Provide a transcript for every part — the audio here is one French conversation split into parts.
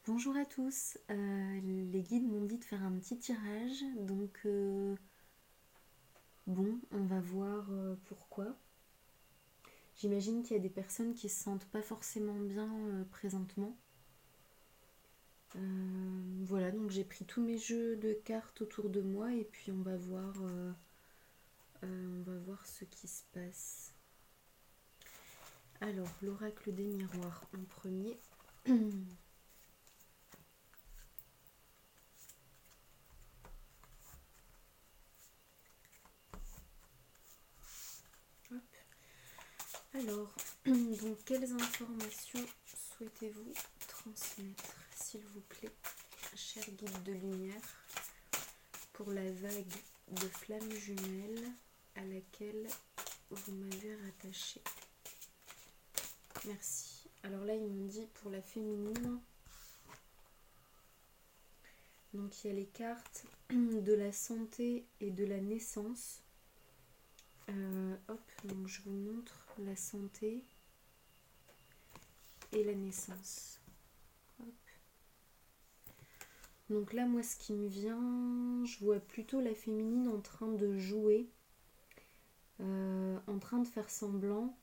Bonjour à tous, les guides m'ont dit de faire un petit tirage, donc bon, on va voir pourquoi. J'imagine qu'il y a des personnes qui se sentent pas forcément bien présentement. Voilà, donc j'ai pris tous mes jeux de cartes autour de moi et puis on va voir ce qui se passe. Alors, l'oracle des miroirs en premier. Hop. Alors, donc quelles informations souhaitez-vous transmettre, s'il vous plaît, cher guide de lumière, pour la vague de flammes jumelles à laquelle vous m'avez rattaché. Merci. Alors là, ils m'ont dit pour la féminine. Donc il y a les cartes de la santé et de la naissance. Hop, donc je vous montre la santé et la naissance. Hop. Donc là, moi, ce qui me vient, je vois plutôt la féminine en train de jouer, en train de faire semblant.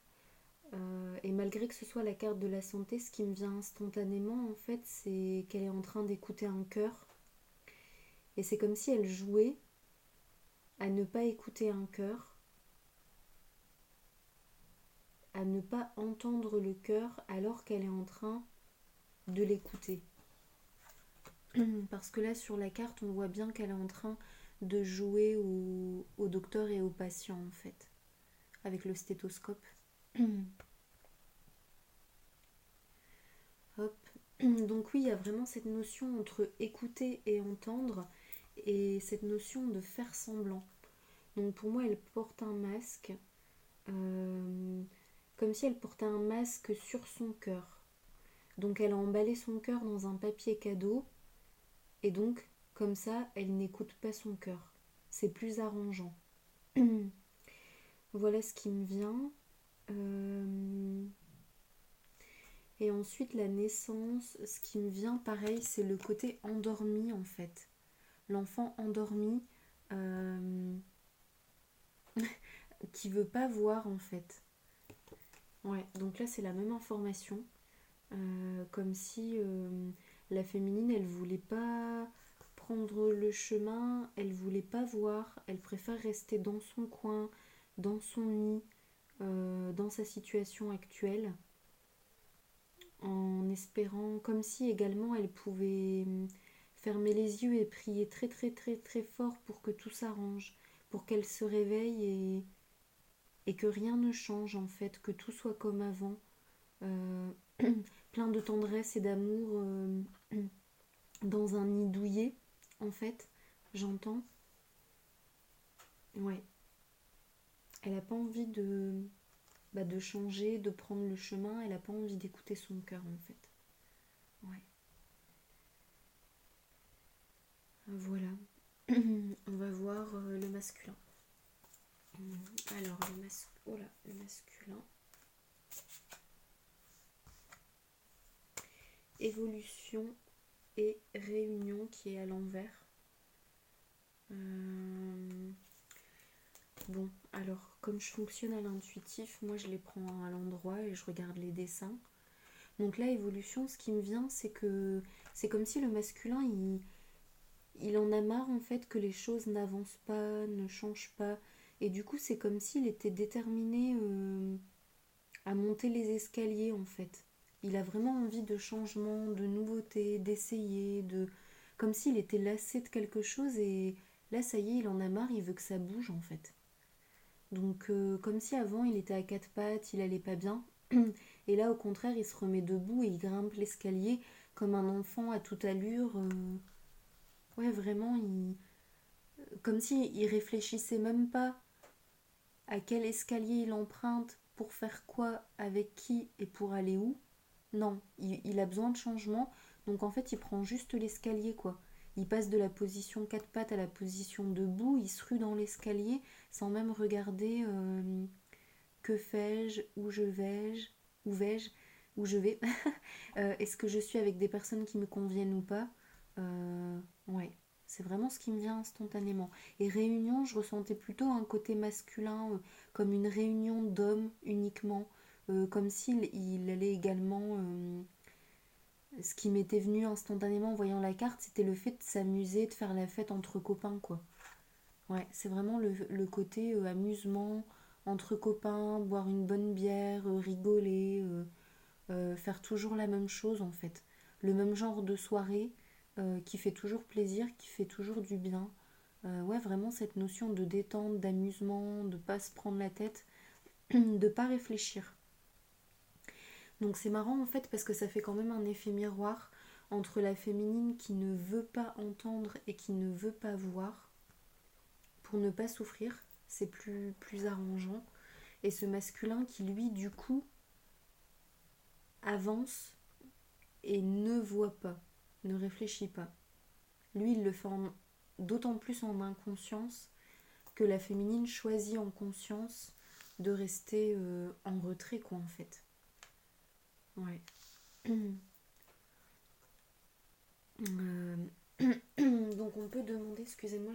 Et malgré que ce soit la carte de la santé, ce qui me vient instantanément, en fait, c'est qu'elle est en train d'écouter un cœur. Et c'est comme si elle jouait à ne pas écouter un cœur, à ne pas entendre le cœur alors qu'elle est en train de l'écouter. Parce que là, sur la carte, on voit bien qu'elle est en train de jouer au docteur et au patient, en fait, avec le stéthoscope. Hop. Donc oui, il y a vraiment cette notion entre écouter et entendre, et cette notion de faire semblant. Donc pour moi, elle porte un masque, comme si elle portait un masque sur son cœur. Donc elle a emballé son cœur dans un papier cadeau, et donc comme ça, elle n'écoute pas son cœur. C'est plus arrangeant. Voilà ce qui me vient. Et ensuite, la naissance, ce qui me vient, pareil, c'est le côté endormi, en fait. L'enfant endormi qui veut pas voir, en fait. Ouais, donc là, c'est la même information. Comme si la féminine, elle voulait pas prendre le chemin, elle voulait pas voir, elle préfère rester dans son coin, dans son nid, dans sa situation actuelle, en espérant, comme si également elle pouvait fermer les yeux et prier très très très très fort pour que tout s'arrange, pour qu'elle se réveille et que rien ne change en fait, que tout soit comme avant, euh, plein de tendresse et d'amour dans un nid douillet en fait, j'entends. Ouais, elle a pas envie de changer, de prendre le chemin, elle a pas envie d'écouter son cœur en fait. Ouais. Voilà. On va voir le masculin. Alors, le masculin. Évolution et réunion qui est à l'envers. Bon, alors, comme je fonctionne à l'intuitif, moi je les prends à l'endroit et je regarde les dessins. Donc là, évolution, ce qui me vient, c'est que c'est comme si le masculin, il en a marre en fait que les choses n'avancent pas, ne changent pas. Et du coup, c'est comme s'il était déterminé à monter les escaliers en fait. Il a vraiment envie de changement, de nouveauté, d'essayer, de... Comme s'il était lassé de quelque chose et là, ça y est, il en a marre, il veut que ça bouge en fait. Donc, comme si avant, il était à quatre pattes, il allait pas bien. Et là, au contraire, il se remet debout et il grimpe l'escalier comme un enfant à toute allure. Ouais, vraiment, comme s'il réfléchissait même pas à quel escalier il emprunte, pour faire quoi, avec qui et pour aller où. Non, il a besoin de changement, donc en fait il prend juste l'escalier quoi. Il passe de la position quatre pattes à la position debout, il se rue dans l'escalier sans même regarder que fais-je, où vais-je. où je vais. Est-ce que je suis avec des personnes qui me conviennent ou pas? Ouais, c'est vraiment ce qui me vient instantanément. Et réunion, je ressentais plutôt un côté masculin, comme une réunion d'hommes uniquement, comme s'il il allait également... ce qui m'était venu instantanément en voyant la carte, c'était le fait de s'amuser, de faire la fête entre copains, quoi. Ouais, c'est vraiment le côté amusement entre copains, boire une bonne bière, rigoler, faire toujours la même chose en fait. Le même genre de soirée qui fait toujours plaisir, qui fait toujours du bien. Ouais, vraiment cette notion de détente, d'amusement, de pas se prendre la tête, de pas réfléchir. Donc c'est marrant en fait parce que ça fait quand même un effet miroir entre la féminine qui ne veut pas entendre et qui ne veut pas voir pour ne pas souffrir, c'est plus arrangeant. Et ce masculin qui lui du coup avance et ne voit pas, ne réfléchit pas. Lui il le fait d'autant plus en inconscience que la féminine choisit en conscience de rester en retrait quoi en fait. Ouais. Euh, Donc on peut demander, excusez-moi,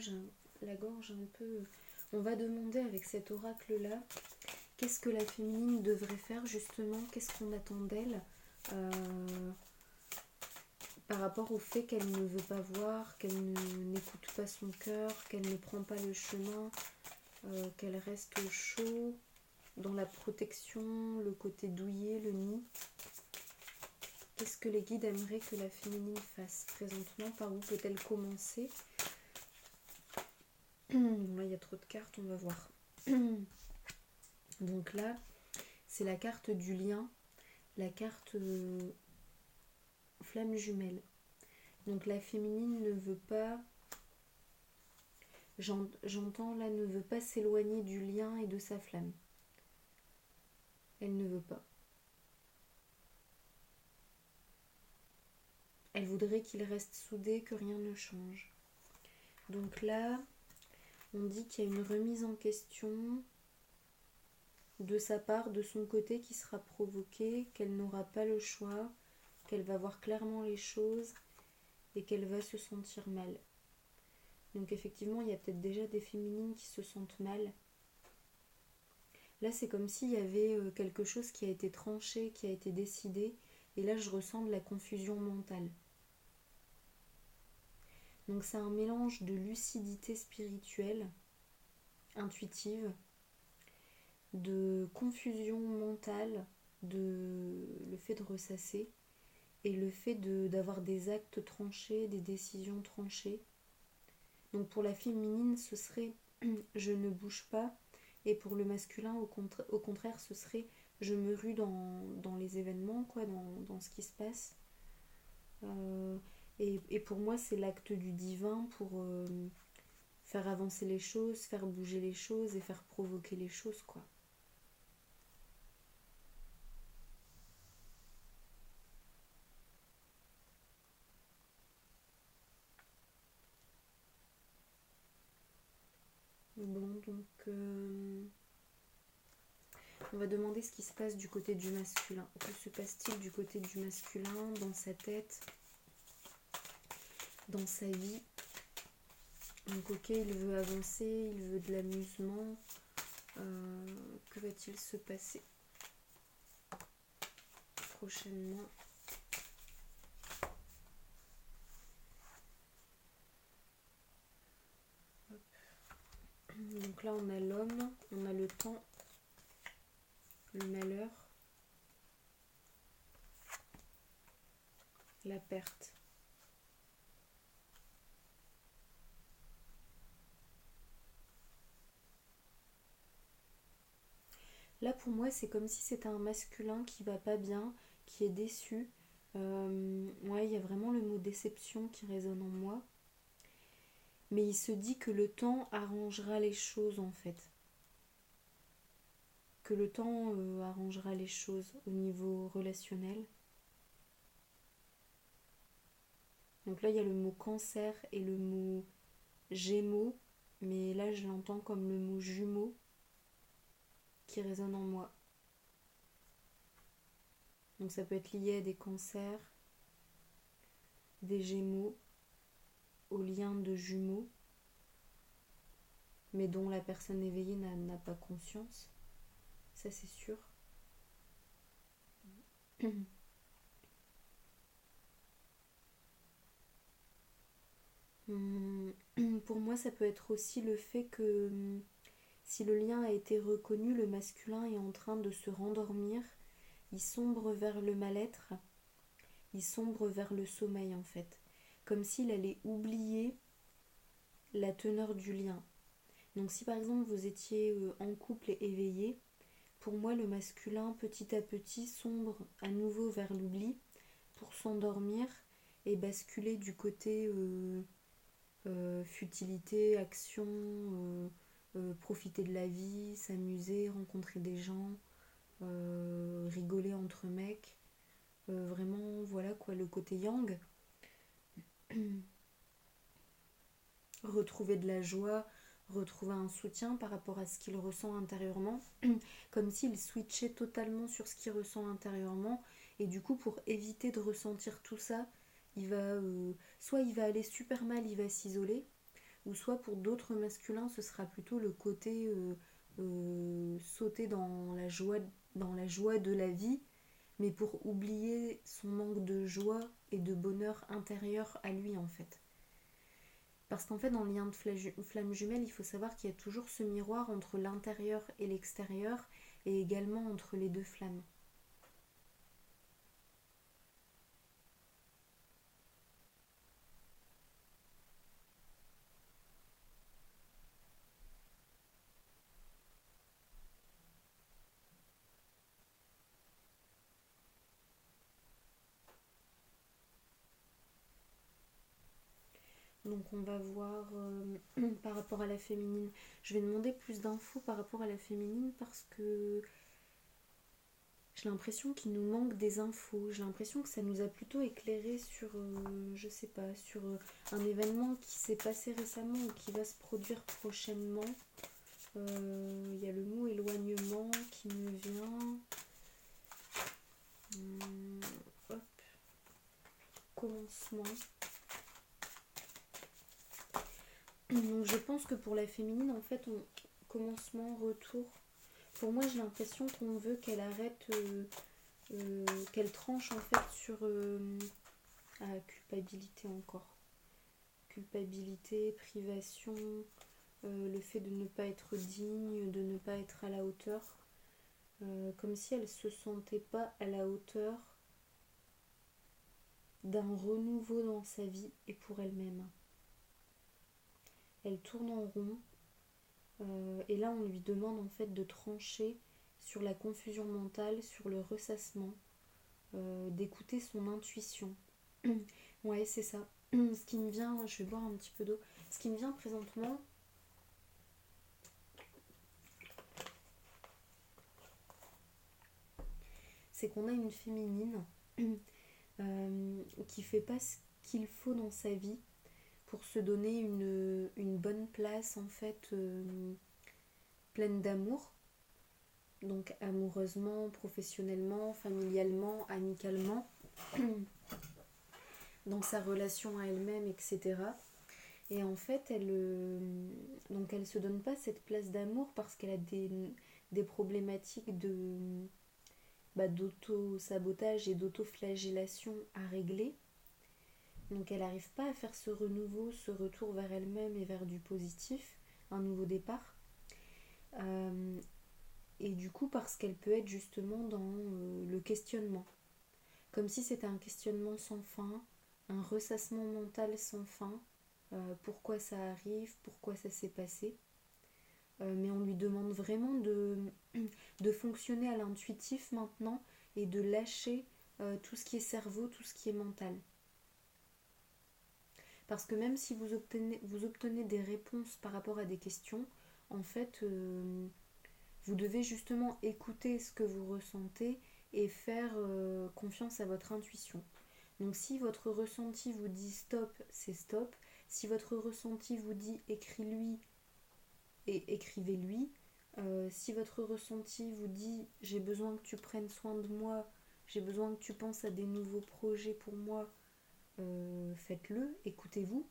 la gorge un peu... On va demander avec cet oracle-là, qu'est-ce que la féminine devrait faire justement, qu'est-ce qu'on attend d'elle par rapport au fait qu'elle ne veut pas voir, n'écoute pas son cœur, qu'elle ne prend pas le chemin, qu'elle reste au chaud, dans la protection, le côté douillet, le nid. Qu'est-ce que les guides aimeraient que la féminine fasse présentement? Par où peut-elle commencer? Bon, là, il y a trop de cartes, on va voir. Donc là, c'est la carte du lien, la carte flamme jumelle. Donc la féminine ne veut pas, j'entends là, ne veut pas s'éloigner du lien et de sa flamme. Elle ne veut pas. Elle voudrait qu'il reste soudé, que rien ne change. Donc là, on dit qu'il y a une remise en question de sa part, de son côté, qui sera provoquée, qu'elle n'aura pas le choix, qu'elle va voir clairement les choses et qu'elle va se sentir mal. Donc effectivement, il y a peut-être déjà des féminines qui se sentent mal. Là, c'est comme s'il y avait quelque chose qui a été tranché, qui a été décidé, et là, je ressens de la confusion mentale. Donc c'est un mélange de lucidité spirituelle, intuitive, de confusion mentale, de le fait de ressasser, et le fait d'avoir des actes tranchés, des décisions tranchées. Donc pour la féminine, ce serait je ne bouge pas, et pour le masculin, au contraire, ce serait je me rue dans les événements, quoi, dans ce qui se passe. Et pour moi, c'est l'acte du divin pour faire avancer les choses, faire bouger les choses et faire provoquer les choses, quoi. Bon, donc on va demander ce qui se passe du côté du masculin. Que se passe-t-il du côté du masculin, dans sa tête, dans sa vie? Donc ok, il veut avancer, il veut de l'amusement. Que va-t-il se passer prochainement? Hop. Donc là on a l'homme, on a le temps, le malheur, la perte. Là pour moi c'est comme si c'était un masculin qui va pas bien, qui est déçu. Ouais, il y a vraiment le mot déception qui résonne en moi. Mais il se dit que le temps arrangera les choses en fait. Que le temps arrangera les choses au niveau relationnel. Donc là il y a le mot cancer et le mot gémeaux. Mais là je l'entends comme le mot jumeau qui résonne en moi. Donc ça peut être lié à des cancers, des gémeaux, aux liens de jumeaux, mais dont la personne éveillée n'a pas conscience. Ça, c'est sûr. Pour moi, ça peut être aussi le fait que si le lien a été reconnu, le masculin est en train de se rendormir, il sombre vers le mal-être, il sombre vers le sommeil en fait. Comme s'il allait oublier la teneur du lien. Donc si par exemple vous étiez en couple et éveillé, pour moi le masculin petit à petit sombre à nouveau vers l'oubli pour s'endormir et basculer du côté futilité, action, profiter de la vie, s'amuser, rencontrer des gens, rigoler entre mecs. Vraiment, voilà quoi, le côté yang. Retrouver de la joie, retrouver un soutien par rapport à ce qu'il ressent intérieurement, comme s'il switchait totalement sur ce qu'il ressent intérieurement, et du coup pour éviter de ressentir tout ça, soit il va aller super mal, il va s'isoler, ou soit pour d'autres masculins ce sera plutôt le côté sauter dans la joie de la vie, mais pour oublier son manque de joie et de bonheur intérieur à lui en fait. Parce qu'en fait, dans le lien de flamme jumelle, il faut savoir qu'il y a toujours ce miroir entre l'intérieur et l'extérieur, et également entre les deux flammes. Donc on va voir par rapport à la féminine. Je vais demander plus d'infos par rapport à la féminine parce que j'ai l'impression qu'il nous manque des infos. J'ai l'impression que ça nous a plutôt éclairé sur, je sais pas, sur un événement qui s'est passé récemment ou qui va se produire prochainement. Il y a le mot éloignement qui me vient. Hop. Commencement. Donc je pense que pour la féminine, en fait, commencement, retour. Pour moi, j'ai l'impression qu'on veut qu'elle arrête, qu'elle tranche en fait sur culpabilité encore. Culpabilité, privation, le fait de ne pas être digne, de ne pas être à la hauteur. Comme si elle se sentait pas à la hauteur d'un renouveau dans sa vie et pour elle-même. Elle tourne en rond. Et là, on lui demande en fait de trancher sur la confusion mentale, sur le ressassement, d'écouter son intuition. Ouais, c'est ça. Ce qui me vient, je vais boire un petit peu d'eau. Ce qui me vient présentement, c'est qu'on a une féminine qui fait pas ce qu'il faut dans sa vie pour se donner une bonne place en fait, pleine d'amour. Donc amoureusement, professionnellement, familialement, amicalement, dans sa relation à elle-même, etc. Et en fait, elle se donne pas cette place d'amour parce qu'elle a des problématiques d'auto-sabotage et d'auto-flagellation à régler. Donc elle n'arrive pas à faire ce renouveau, ce retour vers elle-même et vers du positif, un nouveau départ. Et du coup, parce qu'elle peut être justement dans le questionnement. Comme si c'était un questionnement sans fin, un ressassement mental sans fin. Pourquoi ça arrive, pourquoi ça s'est passé. Mais on lui demande vraiment de fonctionner à l'intuitif maintenant et de lâcher tout ce qui est cerveau, tout ce qui est mental. Parce que même si vous obtenez des réponses par rapport à des questions, en fait, vous devez justement écouter ce que vous ressentez et faire confiance à votre intuition. Donc si votre ressenti vous dit stop, c'est stop. Si votre ressenti vous dit écris-lui et écrivez-lui, si votre ressenti vous dit j'ai besoin que tu prennes soin de moi, j'ai besoin que tu penses à des nouveaux projets pour moi, faites-le, écoutez-vous.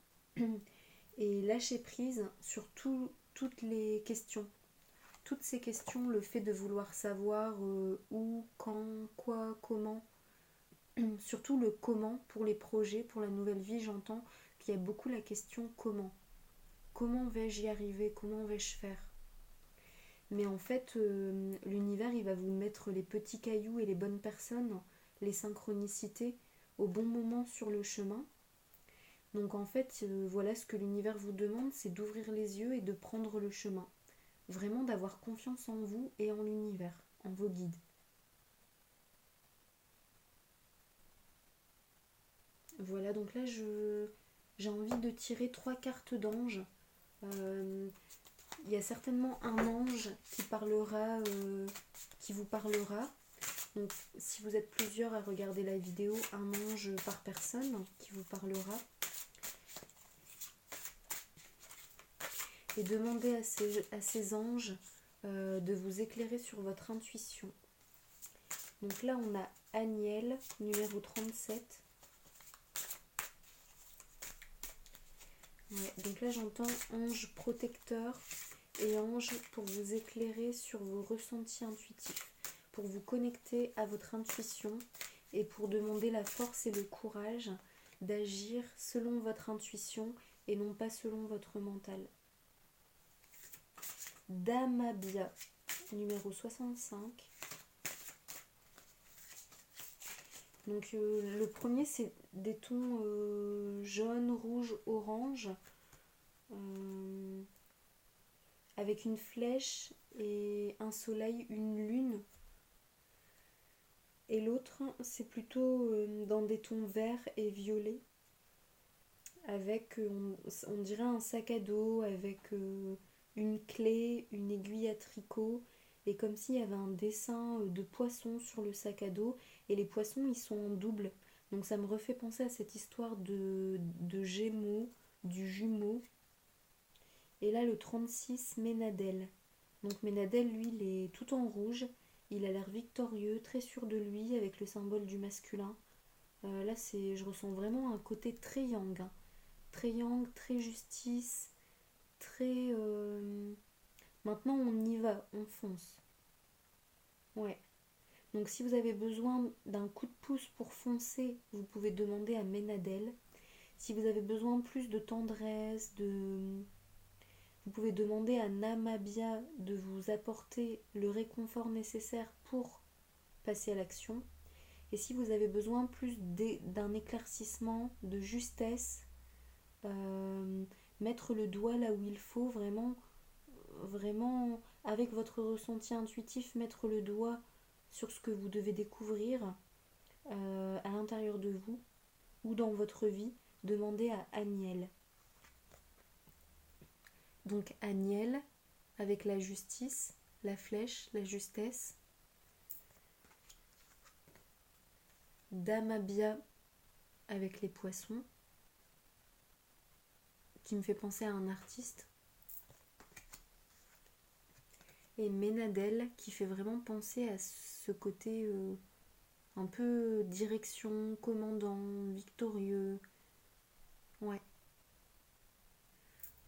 Et lâchez prise sur toutes les questions. Toutes ces questions, le fait de vouloir savoir où, quand, quoi, comment. Surtout le comment pour les projets, pour la nouvelle vie, j'entends qu'il y a beaucoup la question comment. Comment vais-je y arriver? Comment vais-je faire? Mais en fait, l'univers, il va vous mettre les petits cailloux et les bonnes personnes, les synchronicités, au bon moment sur le chemin. Donc en fait, voilà ce que l'univers vous demande, c'est d'ouvrir les yeux et de prendre le chemin. Vraiment d'avoir confiance en vous et en l'univers, en vos guides. Voilà, donc là, j'ai envie de tirer 3 cartes d'ange. Il y a certainement un ange qui vous parlera. Donc, si vous êtes plusieurs à regarder la vidéo, un ange par personne qui vous parlera. Et demandez à ces anges de vous éclairer sur votre intuition. Donc là, on a Aniel, numéro 37. Ouais, donc là, j'entends ange protecteur et ange pour vous éclairer sur vos ressentis intuitifs, pour vous connecter à votre intuition et pour demander la force et le courage d'agir selon votre intuition et non pas selon votre mental. Damabia, numéro 65. Donc le premier, c'est des tons jaune, rouge, orange, avec une flèche et un soleil, une lune. Et l'autre, c'est plutôt dans des tons verts et violets, avec, on dirait un sac à dos, avec une clé, une aiguille à tricot, et comme s'il y avait un dessin de poisson sur le sac à dos, et les poissons, ils sont en double. Donc ça me refait penser à cette histoire de Gémeaux, du jumeau. Et là, le 36, Ménadel. Donc Ménadel, lui, il est tout en rouge. Il a l'air victorieux, très sûr de lui, avec le symbole du masculin. Là, je ressens vraiment un côté très yang. Hein. Très yang, très justice, très... Maintenant, on y va, on fonce. Ouais. Donc si vous avez besoin d'un coup de pouce pour foncer, vous pouvez demander à Ménadel. Si vous avez besoin plus de tendresse, vous pouvez demander à Namabia de vous apporter le réconfort nécessaire pour passer à l'action. Et si vous avez besoin plus d'un éclaircissement, de justesse, mettre le doigt là où il faut, vraiment, vraiment avec votre ressenti intuitif, mettre le doigt sur ce que vous devez découvrir à l'intérieur de vous ou dans votre vie, demandez à Aniel. Donc Aniel avec la justice, la flèche, la justesse. Damabia avec les poissons, qui me fait penser à un artiste. Et Ménadel qui fait vraiment penser à ce côté un peu direction, commandant, victorieux. Ouais.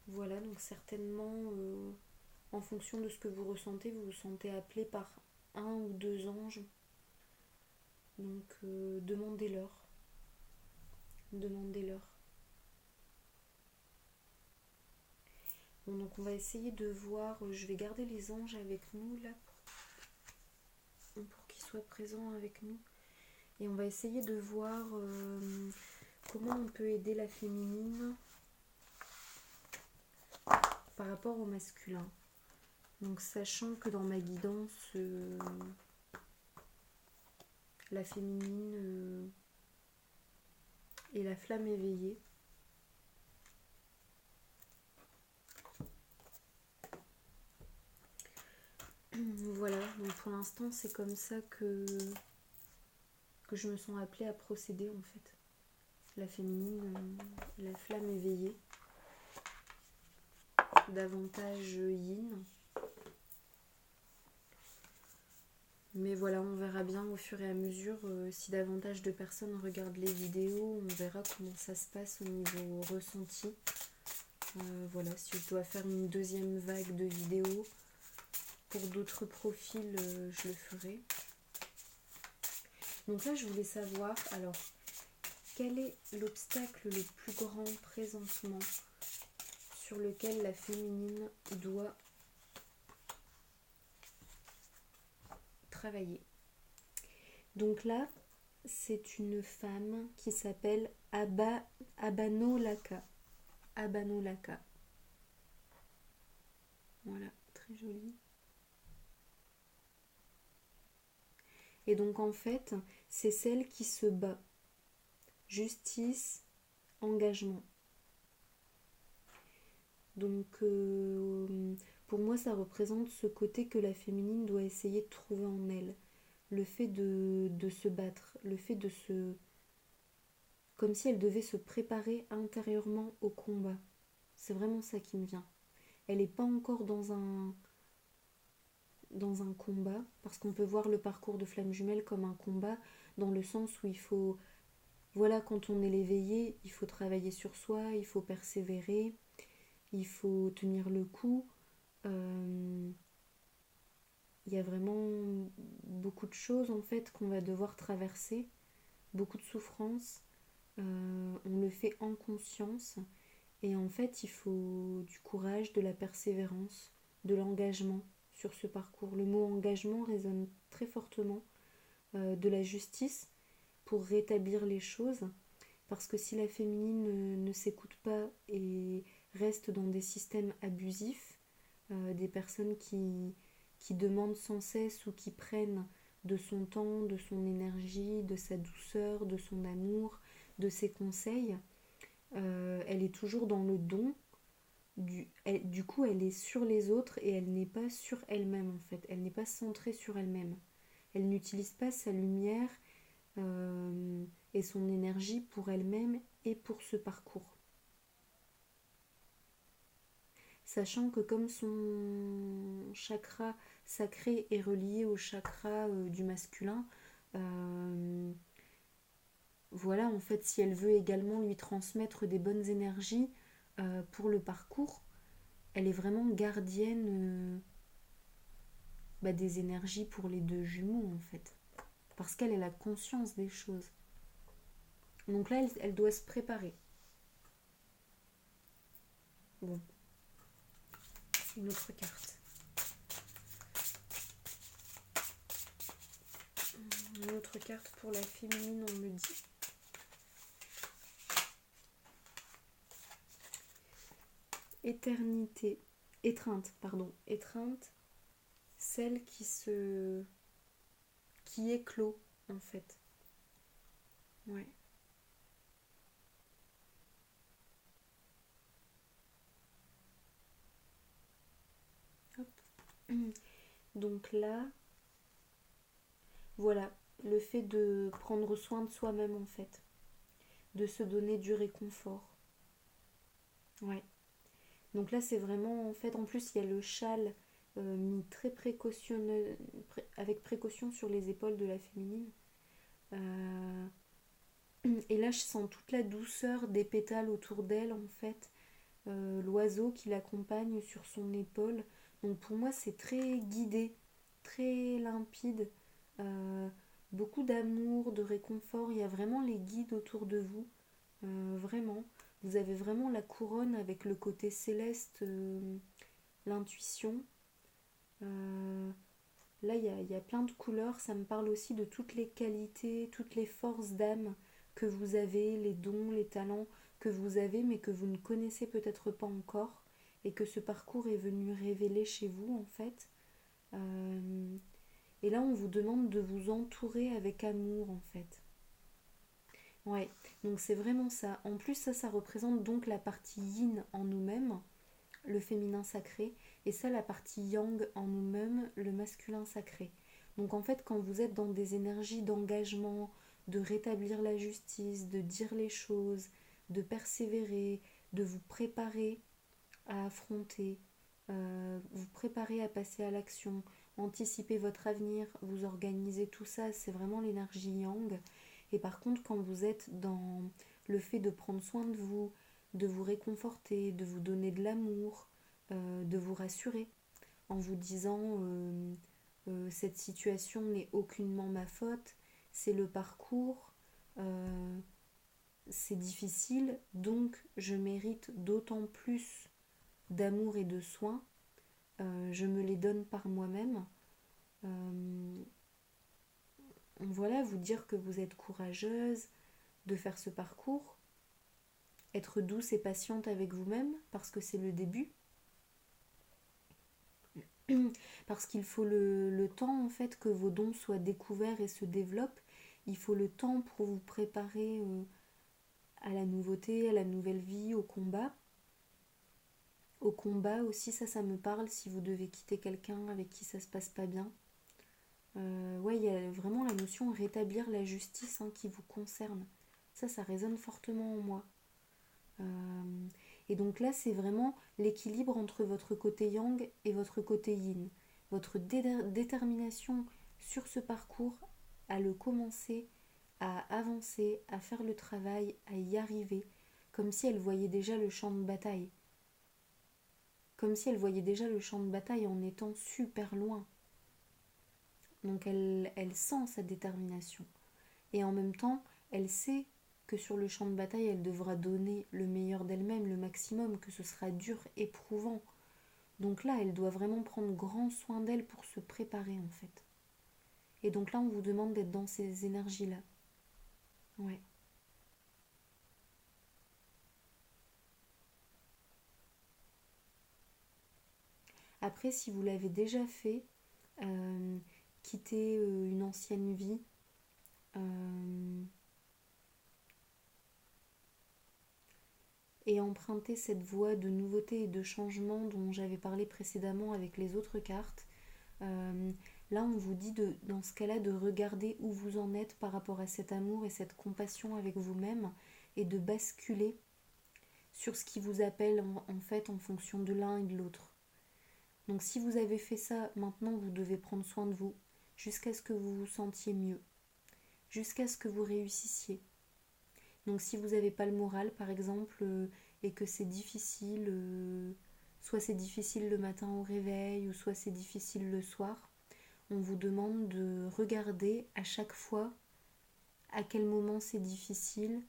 Voilà, donc certainement, en fonction de ce que vous ressentez, vous vous sentez appelé par un ou deux anges. Donc demandez-leur. Demandez-leur. Bon, donc on va essayer de voir, je vais garder les anges avec nous là, pour qu'ils soient présents avec nous. Et on va essayer de voir comment on peut aider la féminine par rapport au masculin. Donc sachant que dans ma guidance, la féminine et la flamme éveillée. Voilà, donc pour l'instant c'est comme ça que je me sens appelée à procéder en fait. La féminine, la flamme éveillée. Davantage yin. Mais voilà, on verra bien au fur et à mesure si davantage de personnes regardent les vidéos, on verra comment ça se passe au niveau ressenti. Voilà, si je dois faire une deuxième vague de vidéos pour d'autres profils, je le ferai. Donc là, je voulais savoir, alors, quel est l'obstacle le plus grand présentement sur lequel la féminine doit travailler. Donc là, c'est une femme qui s'appelle Abanolaka. Abanolaka. Voilà, très jolie. Et donc en fait, c'est celle qui se bat. Justice, engagement. Donc pour moi, ça représente ce côté que la féminine doit essayer de trouver en elle. Le fait de se battre, le fait de se... comme si elle devait se préparer intérieurement au combat. C'est vraiment ça qui me vient. Elle n'est pas encore dans un combat, parce qu'on peut voir le parcours de Flamme Jumelle comme un combat, dans le sens où il faut... Voilà, quand on est l'éveillé, il faut travailler sur soi, il faut persévérer, il faut tenir le coup. Il y a vraiment beaucoup de choses en fait qu'on va devoir traverser, beaucoup de souffrances. On le fait en conscience et en fait il faut du courage, de la persévérance, de l'engagement sur ce parcours. Le mot engagement résonne très fortement, de la justice pour rétablir les choses, parce que si la féminine ne s'écoute pas et reste dans des systèmes abusifs, des personnes qui demandent sans cesse ou qui prennent de son temps, de son énergie, de sa douceur, de son amour, de ses conseils, elle est toujours dans le don. Du coup, elle est sur les autres et elle n'est pas sur elle-même en fait. Elle n'est pas centrée sur elle-même. Elle n'utilise pas sa lumière et son énergie pour elle-même et pour ce parcours. Sachant que comme son chakra sacré est relié au chakra du masculin, voilà, en fait, si elle veut également lui transmettre des bonnes énergies pour le parcours, elle est vraiment gardienne des énergies pour les deux jumeaux, en fait. Parce qu'elle a la conscience des choses. Donc là, elle doit se préparer. Bon, une autre carte. Une autre carte pour la féminine, on me dit. Éternité, étreinte, celle qui éclot en fait. Ouais. Hop. Donc là, voilà, le fait de prendre soin de soi-même en fait, de se donner du réconfort. Ouais. Donc là, c'est vraiment en fait, en plus, il y a le châle mis très précautionneux, avec précaution sur les épaules de la féminine. Et là, je sens toute la douceur des pétales autour d'elle en fait. L'oiseau qui l'accompagne sur son épaule. Donc pour moi, c'est très guidé, très limpide. Euh, Beaucoup d'amour, de réconfort. Il y a vraiment les guides autour de vous. Vraiment. Vous avez vraiment la couronne avec le côté céleste, l'intuition. Euh, Là, il y a plein de couleurs. Ça me parle aussi de toutes les qualités, toutes les forces d'âme que vous avez, les dons, les talents que vous avez, mais que vous ne connaissez peut-être pas encore, et que ce parcours est venu révéler chez vous, en fait. Et là, on vous demande de vous entourer avec amour, en fait. Ouais, donc c'est vraiment ça. En plus, ça représente donc la partie yin en nous-mêmes, le féminin sacré, et ça, la partie yang en nous-mêmes, le masculin sacré. Donc en fait, quand vous êtes dans des énergies d'engagement, de rétablir la justice, de dire les choses, de persévérer, de vous préparer à affronter, vous préparer à passer à l'action, anticiper votre avenir, vous organisez tout ça, c'est vraiment l'énergie yang. Et par contre, quand vous êtes dans le fait de prendre soin de vous réconforter, de vous donner de l'amour, de vous rassurer, en vous disant cette situation n'est aucunement ma faute, c'est le parcours, c'est difficile, donc je mérite d'autant plus d'amour et de soins, je me les donne par moi-même. Voilà, vous dire que vous êtes courageuse de faire ce parcours, être douce et patiente avec vous-même parce que c'est le début, parce qu'il faut le temps en fait que vos dons soient découverts et se développent. Il faut le temps pour vous préparer à la nouveauté, à la nouvelle vie, au combat. Au combat aussi, ça me parle si vous devez quitter quelqu'un avec qui ça se passe pas bien. Ouais, il y a vraiment la notion de rétablir la justice qui vous concerne. Ça résonne fortement en moi. Et donc là, c'est vraiment l'équilibre entre votre côté yang et votre côté yin. Votre détermination sur ce parcours à le commencer, à avancer, à faire le travail, à y arriver, comme si elle voyait déjà le champ de bataille. Comme si elle voyait déjà le champ de bataille en étant super loin. Donc elle sent sa détermination. Et en même temps, elle sait que sur le champ de bataille, elle devra donner le meilleur d'elle-même, le maximum, que ce sera dur, éprouvant. Donc là, elle doit vraiment prendre grand soin d'elle pour se préparer en fait. Et donc là, on vous demande d'être dans ces énergies-là. Ouais. Après, si vous l'avez déjà fait, quitter une ancienne vie, et emprunter cette voie de nouveauté et de changement dont j'avais parlé précédemment avec les autres cartes. Là, on vous dit dans ce cas-là de regarder où vous en êtes par rapport à cet amour et cette compassion avec vous-même et de basculer sur ce qui vous appelle en fait en fonction de l'un et de l'autre. Donc si vous avez fait ça, maintenant vous devez prendre soin de vous jusqu'à ce que vous vous sentiez mieux, jusqu'à ce que vous réussissiez. Donc si vous n'avez pas le moral par exemple et que c'est difficile, soit c'est difficile le matin au réveil ou soit c'est difficile le soir, on vous demande de regarder à chaque fois à quel moment c'est difficile,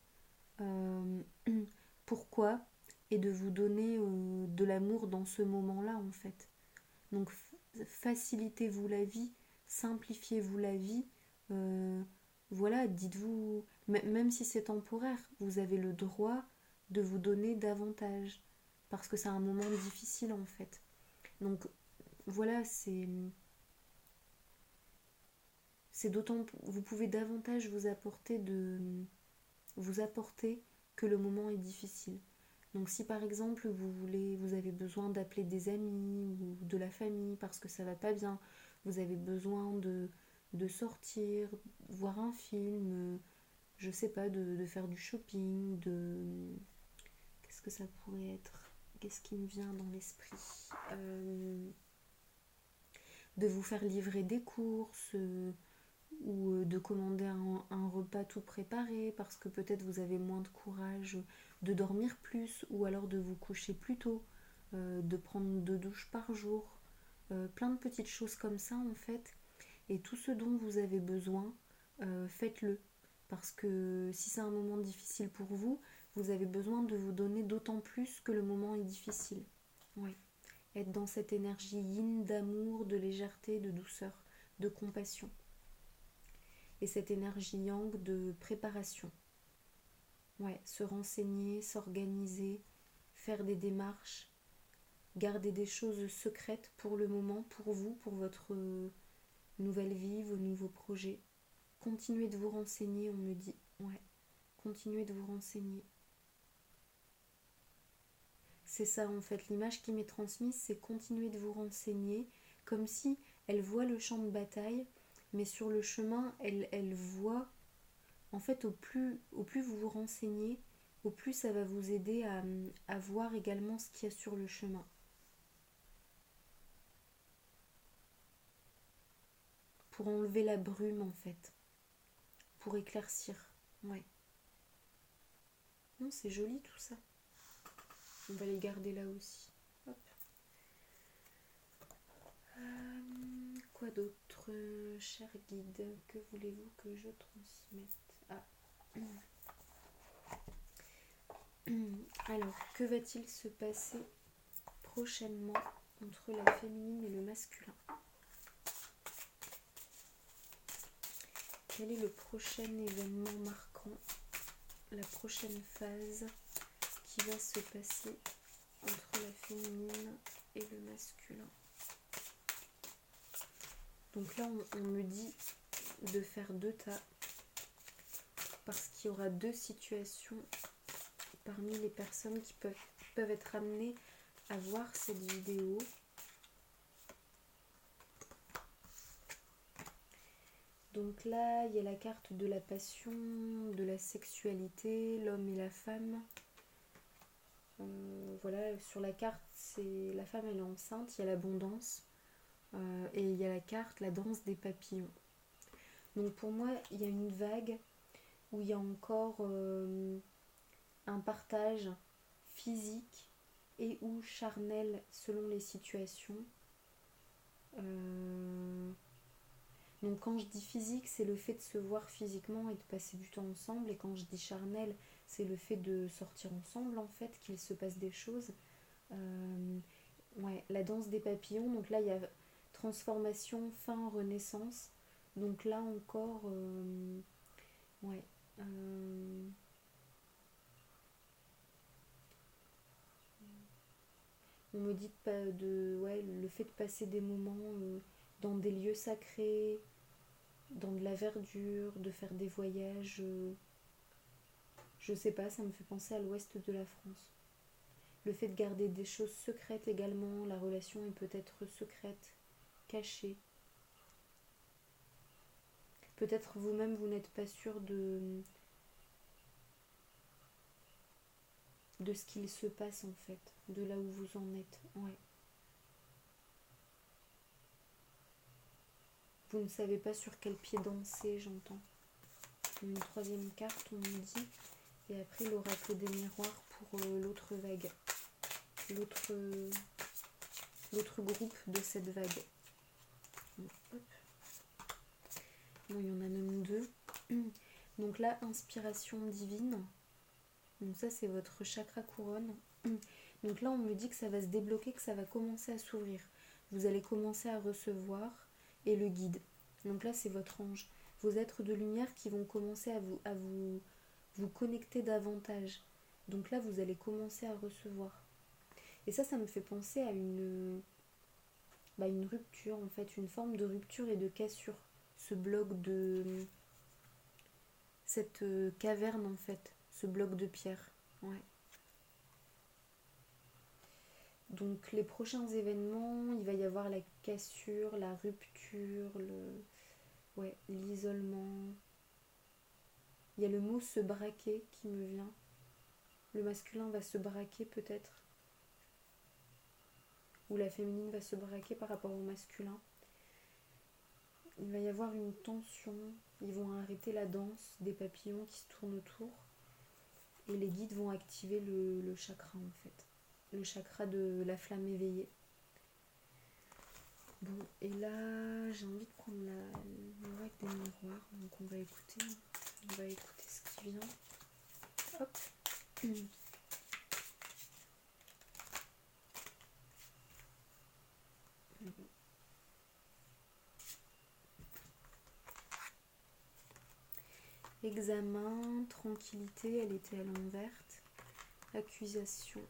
pourquoi, et de vous donner de l'amour dans ce moment-là en fait. Donc facilitez-vous la vie, simplifiez-vous la vie, voilà, dites-vous, même si c'est temporaire, vous avez le droit de vous donner davantage, parce que c'est un moment difficile en fait. Donc voilà, c'est d'autant, vous pouvez davantage vous apporter que le moment est difficile. Donc si par exemple vous avez besoin d'appeler des amis ou de la famille parce que ça va pas bien, vous avez besoin de sortir, voir un film, je sais pas, de faire du shopping, qu'est-ce que ça pourrait être? Qu'est-ce qui me vient dans l'esprit? De vous faire livrer des courses, ou de commander un repas tout préparé parce que peut-être vous avez moins de courage de dormir plus ou alors de vous coucher plus tôt, de prendre 2 douches par jour, plein de petites choses comme ça en fait. Et tout ce dont vous avez besoin, faites-le. Parce que si c'est un moment difficile pour vous, vous avez besoin de vous donner d'autant plus que le moment est difficile. Ouais. Être dans cette énergie yin d'amour, de légèreté, de douceur, de compassion. Et cette énergie yang de préparation. Ouais, se renseigner, s'organiser, faire des démarches, garder des choses secrètes pour le moment, pour vous, pour votre nouvelle vie, vos nouveaux projets. Continuez de vous renseigner, on me dit. Ouais, continuez de vous renseigner. C'est ça en fait, l'image qui m'est transmise, c'est continuer de vous renseigner, comme si elle voit le champ de bataille, mais sur le chemin, elle voit, en fait, au plus vous vous renseignez, au plus ça va vous aider à voir également ce qu'il y a sur le chemin. pour enlever la brume en fait, pour éclaircir. Ouais. Non, c'est joli tout ça. On va les garder là aussi. Hop. Quoi d'autre, cher guide? Que voulez-vous que je transmette? Ah. Alors, que va-t-il se passer prochainement entre la féminine et le masculin? Quel est le prochain événement marquant, la prochaine phase qui va se passer entre la féminine et le masculin? Donc là, on me dit de faire 2 tas parce qu'il y aura 2 situations parmi les personnes qui peuvent être amenées à voir cette vidéo. Donc là, il y a la carte de la passion, de la sexualité, l'homme et la femme. Voilà, sur la carte, c'est la femme, elle est enceinte, il y a l'abondance. Et il y a la carte, la danse des papillons. Donc pour moi, il y a une vague où il y a encore un partage physique et ou charnel selon les situations. Donc quand je dis physique, c'est le fait de se voir physiquement et de passer du temps ensemble. Et quand je dis charnel, c'est le fait de sortir ensemble en fait, qu'il se passe des choses. Ouais, la danse des papillons. Donc là, il y a transformation, fin, renaissance. Donc là encore, ouais. On me dit ouais, le fait de passer des moments dans des lieux sacrés, dans de la verdure, de faire des voyages. Je sais pas, ça me fait penser à l'ouest de la France. Le fait de garder des choses secrètes également, la relation est peut-être secrète, cachée. Peut-être vous-même vous n'êtes pas sûr de ce qu'il se passe en fait, de là où vous en êtes. Ouais. Vous ne savez pas sur quel pied danser, j'entends. Une 3e carte, on me dit. Et après l'oracle des miroirs pour l'autre vague. L'autre groupe de cette vague. Bon, hop. Bon, il y en a même 2. Donc là, inspiration divine. Donc ça, c'est votre chakra couronne. Donc là, on me dit que ça va se débloquer, que ça va commencer à s'ouvrir. Vous allez commencer à recevoir et le guide. Donc là, c'est votre ange. Vos êtres de lumière qui vont commencer à vous connecter davantage. Donc là, vous allez commencer à recevoir. Et ça me fait penser à une rupture, en fait, une forme de rupture et de cassure. Ce bloc de... cette caverne, en fait. Ce bloc de pierre. Ouais. Donc les prochains événements, il va y avoir la cassure, la rupture, l'isolement. Il y a le mot se braquer qui me vient. Le masculin va se braquer peut-être. Ou la féminine va se braquer par rapport au masculin. Il va y avoir une tension. Ils vont arrêter la danse des papillons qui se tournent autour. Et les guides vont activer le chakra en fait. Le chakra de la flamme éveillée. Bon, et là, j'ai envie de prendre l'oracle des miroirs. Donc on va écouter ce qui vient. Hop. Examen, tranquillité, elle était à l'envers. Accusation.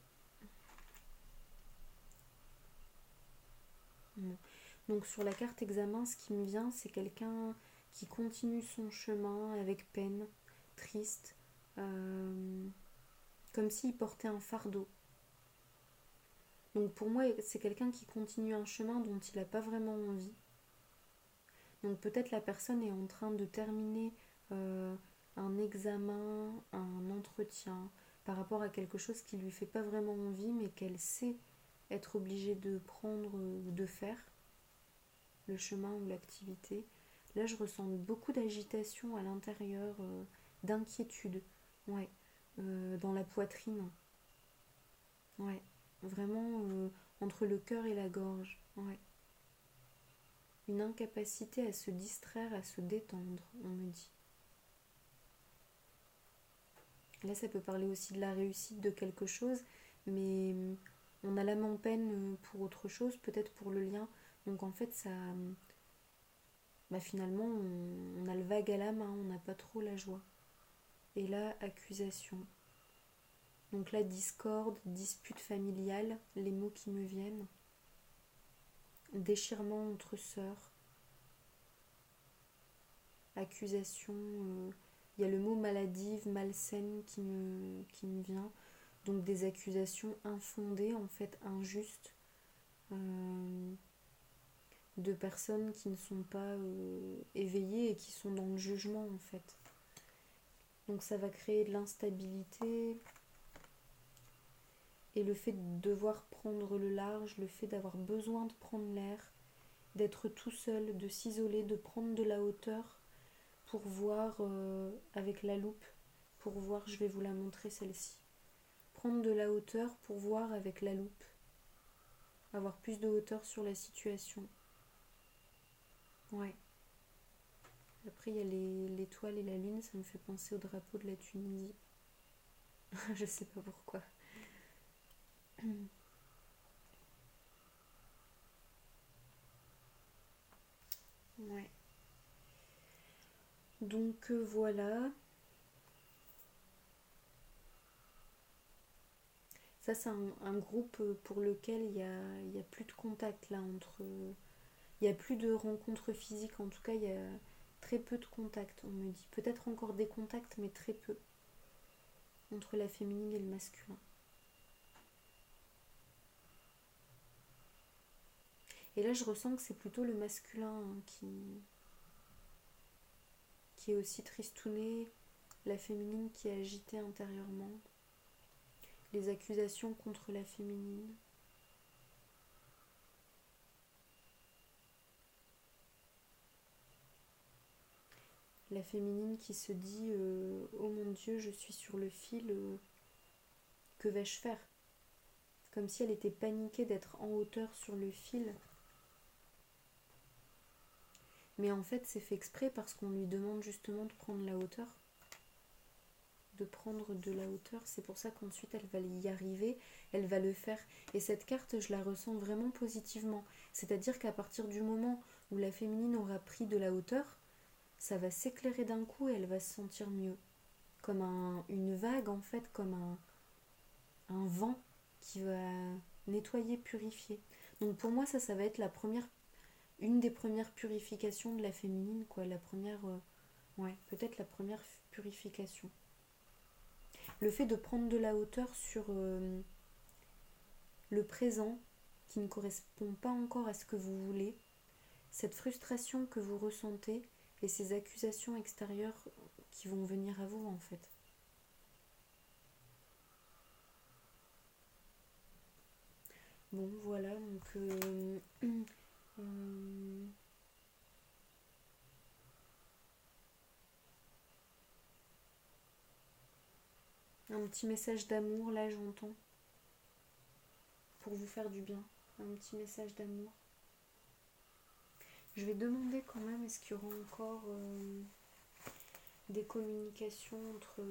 Bon. Donc sur la carte examen, ce qui me vient, c'est quelqu'un qui continue son chemin avec peine, triste, comme s'il portait un fardeau. Donc pour moi, c'est quelqu'un qui continue un chemin dont il n'a pas vraiment envie. Donc peut-être la personne est en train de terminer un examen, un entretien par rapport à quelque chose qui lui fait pas vraiment envie, mais qu'elle sait être obligée de prendre ou de faire, le chemin ou l'activité. Là, je ressens beaucoup d'agitation à l'intérieur, d'inquiétude. Ouais. Dans la poitrine. Ouais. Vraiment entre le cœur et la gorge. Ouais. Une incapacité à se distraire, à se détendre, on me dit. Là, ça peut parler aussi de la réussite de quelque chose, mais on a l'âme en peine pour autre chose, peut-être pour le lien. Donc en fait, ça, bah finalement, on a le vague à l'âme, hein, on n'a pas trop la joie. Et là, accusation. Donc là, discorde, dispute familiale, les mots qui me viennent. Déchirement entre sœurs. Accusation. Il y a le mot maladive, malsaine qui me vient. Donc des accusations infondées, en fait injustes, de personnes qui ne sont pas éveillées et qui sont dans le jugement, en fait. Donc ça va créer de l'instabilité et le fait de devoir prendre le large, le fait d'avoir besoin de prendre l'air, d'être tout seul, de s'isoler, de prendre de la hauteur pour voir avec la loupe, pour voir, je vais vous la montrer celle-ci. Prendre de la hauteur pour voir avec la loupe, avoir plus de hauteur sur la situation. Ouais. Après, il y a l'étoile et la lune, ça me fait penser au drapeau de la Tunisie. Je sais pas pourquoi. Ouais. Donc voilà. Ça, c'est un groupe pour lequel il y a plus de contact là entre. Il n'y a plus de rencontres physiques, en tout cas, il y a très peu de contacts, on me dit. Peut-être encore des contacts, mais très peu. Entre la féminine et le masculin. Et là, je ressens que c'est plutôt le masculin hein, qui est aussi tristouné, la féminine qui est agitée intérieurement, les accusations contre la féminine. La féminine qui se dit oh mon Dieu, je suis sur le fil, que vais-je faire? Comme si elle était paniquée d'être en hauteur sur le fil. Mais en fait, c'est fait exprès parce qu'on lui demande justement de prendre la hauteur. De prendre de la hauteur. C'est pour ça qu'ensuite, elle va y arriver, elle va le faire. Et cette carte, je la ressens vraiment positivement. C'est-à-dire qu'à partir du moment où la féminine aura pris de la hauteur, ça va s'éclairer d'un coup et elle va se sentir mieux. Comme une vague, en fait, comme un vent qui va nettoyer, purifier. Donc pour moi, ça va être une des premières purifications de la féminine, quoi. La première, ouais, peut-être la première purification. Le fait de prendre de la hauteur sur le présent qui ne correspond pas encore à ce que vous voulez, cette frustration que vous ressentez et ces accusations extérieures qui vont venir à vous en fait. Bon voilà, donc un petit message d'amour là j'entends, pour vous faire du bien, un petit message d'amour. Je vais demander quand même, est-ce qu'il y aura encore des communications entre...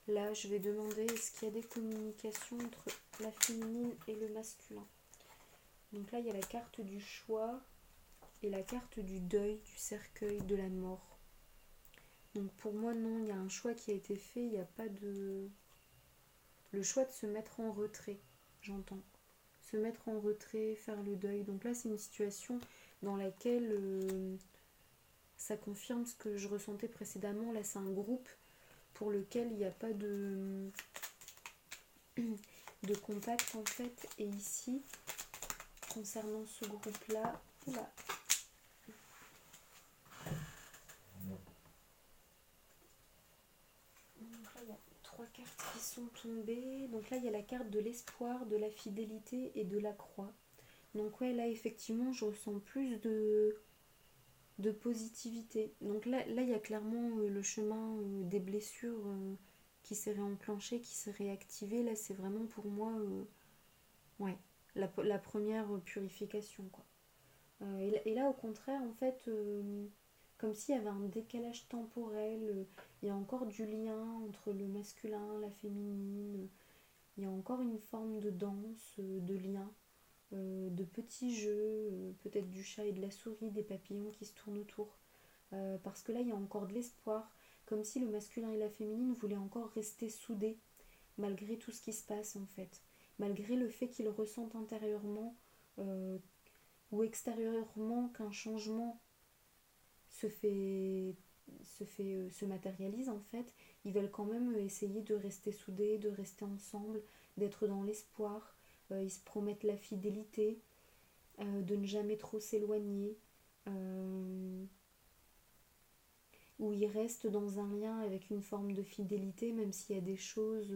Là, je vais demander, est-ce qu'il y a des communications entre la féminine et le masculin? Donc là, il y a la carte du choix et la carte du deuil, du cercueil, de la mort. Donc pour moi, non, il y a un choix qui a été fait, il n'y a pas de... Le choix de se mettre en retrait, j'entends. Se mettre en retrait, faire le deuil. Donc là, c'est une situation dans laquelle ça confirme ce que je ressentais précédemment. Là, c'est un groupe pour lequel il n'y a pas de contact en fait. Et ici, concernant ce groupe-là, oula. Donc là, il y a 3 cartes qui sont tombées. Donc là, il y a la carte de l'espoir, de la fidélité et de la croix. Donc ouais, là, effectivement, je ressens plus de de positivité. Donc là il y a clairement le chemin des blessures qui s'est réenclenché, qui s'est réactivé. Là, c'est vraiment pour moi, ouais, la première purification, quoi. Et là, au contraire, en fait, comme s'il y avait un décalage temporel, il y a encore du lien entre le masculin, la féminine, il y a encore une forme de danse, de lien, de petits jeux, peut-être du chat et de la souris, des papillons qui se tournent autour. Parce que là, il y a encore de l'espoir, comme si le masculin et la féminine voulaient encore rester soudés, malgré tout ce qui se passe, en fait. Malgré le fait qu'ils ressentent intérieurement euh, ou extérieurement qu'un changement se fait, se matérialise, en fait, ils veulent quand même essayer de rester soudés, de rester ensemble, d'être dans l'espoir. Ils se promettent la fidélité, de ne jamais trop s'éloigner, euh, où ils restent dans un lien avec une forme de fidélité, même s'il y a des choses,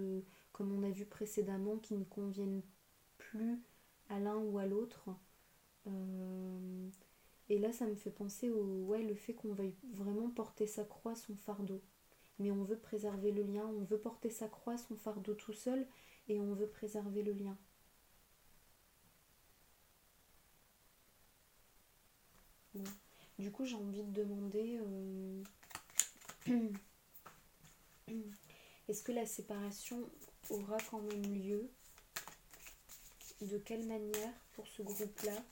comme on a vu précédemment, qui ne conviennent plus à l'un ou à l'autre. Euh, et là, ça me fait penser au ouais, le fait qu'on veuille vraiment porter sa croix, son fardeau. Mais on veut préserver le lien, on veut porter sa croix, son fardeau tout seul, et on veut préserver le lien. Bon. Du coup, j'ai envie de demander est-ce que la séparation aura quand même lieu? De quelle manière pour ce groupe-là?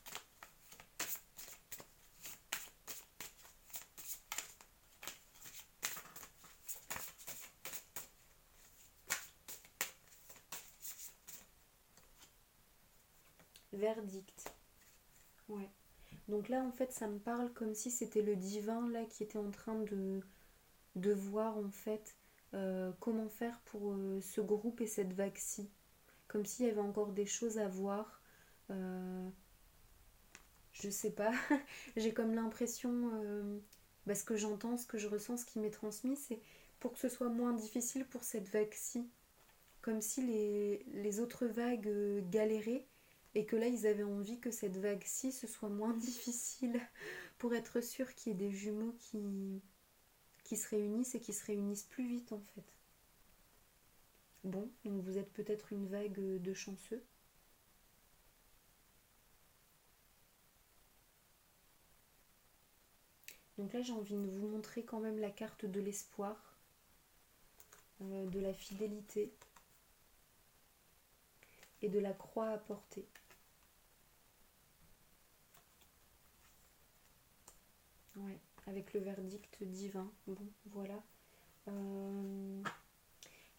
Verdict. Ouais. Donc là, en fait, ça me parle comme si c'était le divin là qui était en train de voir en fait comment faire pour ce groupe et cette vague-ci. Comme s'il y avait encore des choses à voir. Euh, je sais pas. J'ai comme l'impression, ce que j'entends, ce que je ressens, ce qui m'est transmis, c'est pour que ce soit moins difficile pour cette vague-ci. Comme si les autres vagues galéraient et que là ils avaient envie que cette vague-ci ce soit moins difficile pour être sûr qu'il y ait des jumeaux qui se réunissent et qui se réunissent plus vite en fait. Bon, donc vous êtes peut-être une vague de chanceux. Donc là j'ai envie de vous montrer quand même la carte de l'espoir, de la fidélité et de la croix à porter. Ouais, avec le verdict divin. Bon, voilà. Euh,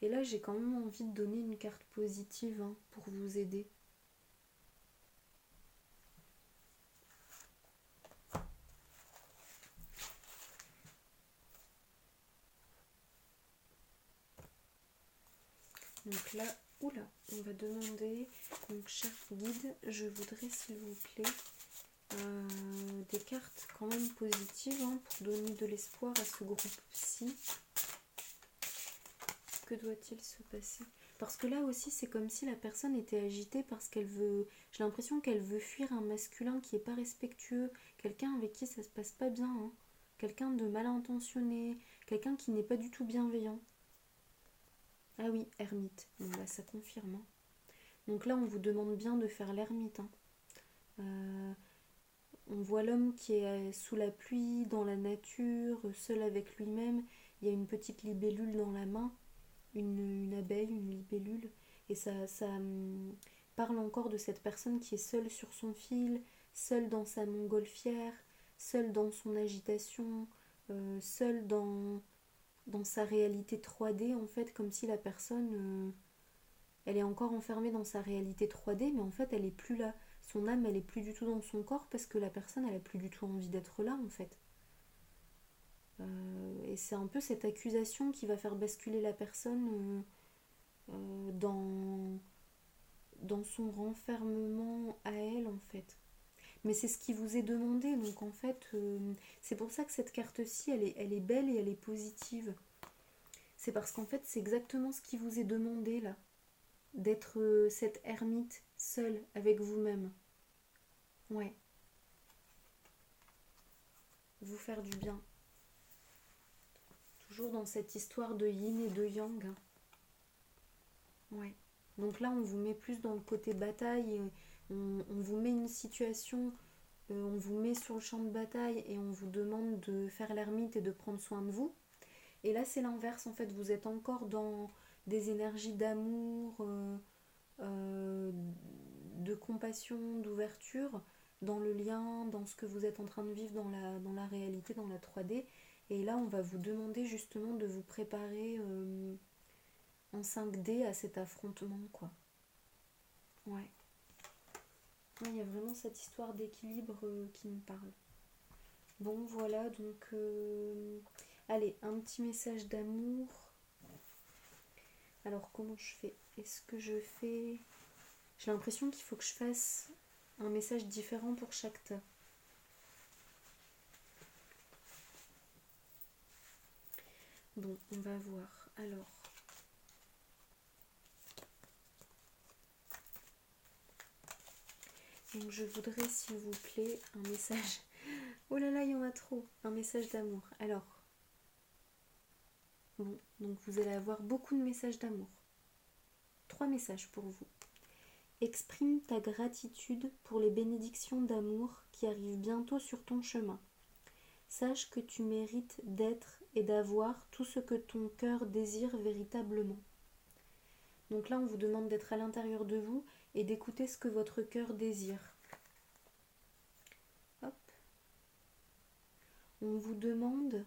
Et là, j'ai quand même envie de donner une carte positive pour vous aider. Donc là, oula, on va demander, donc cher guide, je voudrais s'il vous plaît des cartes quand même positives pour donner de l'espoir à ce groupe-ci. Que doit-il se passer? Parce que là aussi, c'est comme si la personne était agitée parce qu'elle veut. J'ai l'impression qu'elle veut fuir un masculin qui est pas respectueux, quelqu'un avec qui ça se passe pas bien, quelqu'un de mal intentionné, quelqu'un qui n'est pas du tout bienveillant. Ah oui, ermite. Bon, bah, ça confirme. Donc là, on vous demande bien de faire l'ermite. Euh, on voit l'homme qui est sous la pluie, dans la nature, seul avec lui-même. Il y a une petite libellule dans la main, une abeille, une libellule. Et ça parle encore de cette personne qui est seule sur son fil, seule dans sa montgolfière, seule dans son agitation, seule dans sa réalité 3D, en fait, comme si la personne, elle est encore enfermée dans sa réalité 3D, mais en fait, elle est plus là. Son âme, elle est plus du tout dans son corps parce que la personne, elle a plus du tout envie d'être là, en fait. Et c'est un peu cette accusation qui va faire basculer la personne dans son renfermement à elle, en fait. Mais c'est ce qui vous est demandé, donc en fait, c'est pour ça que cette carte-ci, elle est belle et elle est positive. C'est parce qu'en fait, c'est exactement ce qui vous est demandé là, d'être cette ermite seule avec vous-même. Ouais. vous faire du bien. Toujours dans cette histoire de yin et de yang. Ouais. Donc là, on vous met plus dans le côté bataille. On vous met une situation, on vous met sur le champ de bataille et on vous demande de faire l'ermite et de prendre soin de vous. Et là, c'est l'inverse. En fait, vous êtes encore dans des énergies d'amour, euh, de compassion, d'ouverture, dans le lien, dans ce que vous êtes en train de vivre dans la réalité, dans la 3D. Et là, on va vous demander justement de vous préparer en 5D à cet affrontement, quoi. Ouais. Il y a vraiment cette histoire d'équilibre qui me parle. Bon, voilà, donc... allez, un petit message d'amour. Alors, comment je fais? Est-ce que je fais... J'ai l'impression qu'il faut que je fasse un message différent pour chaque tas. Bon, on va voir. Alors... Donc je voudrais, s'il vous plaît, un message... Oh là là, il y en a trop. Un message d'amour. Alors... Bon, donc vous allez avoir beaucoup de messages d'amour. 3 messages pour vous. Exprime ta gratitude pour les bénédictions d'amour qui arrivent bientôt sur ton chemin. Sache que tu mérites d'être et d'avoir tout ce que ton cœur désire véritablement. Donc là, on vous demande d'être à l'intérieur de vous et d'écouter ce que votre cœur désire. Hop. On vous demande...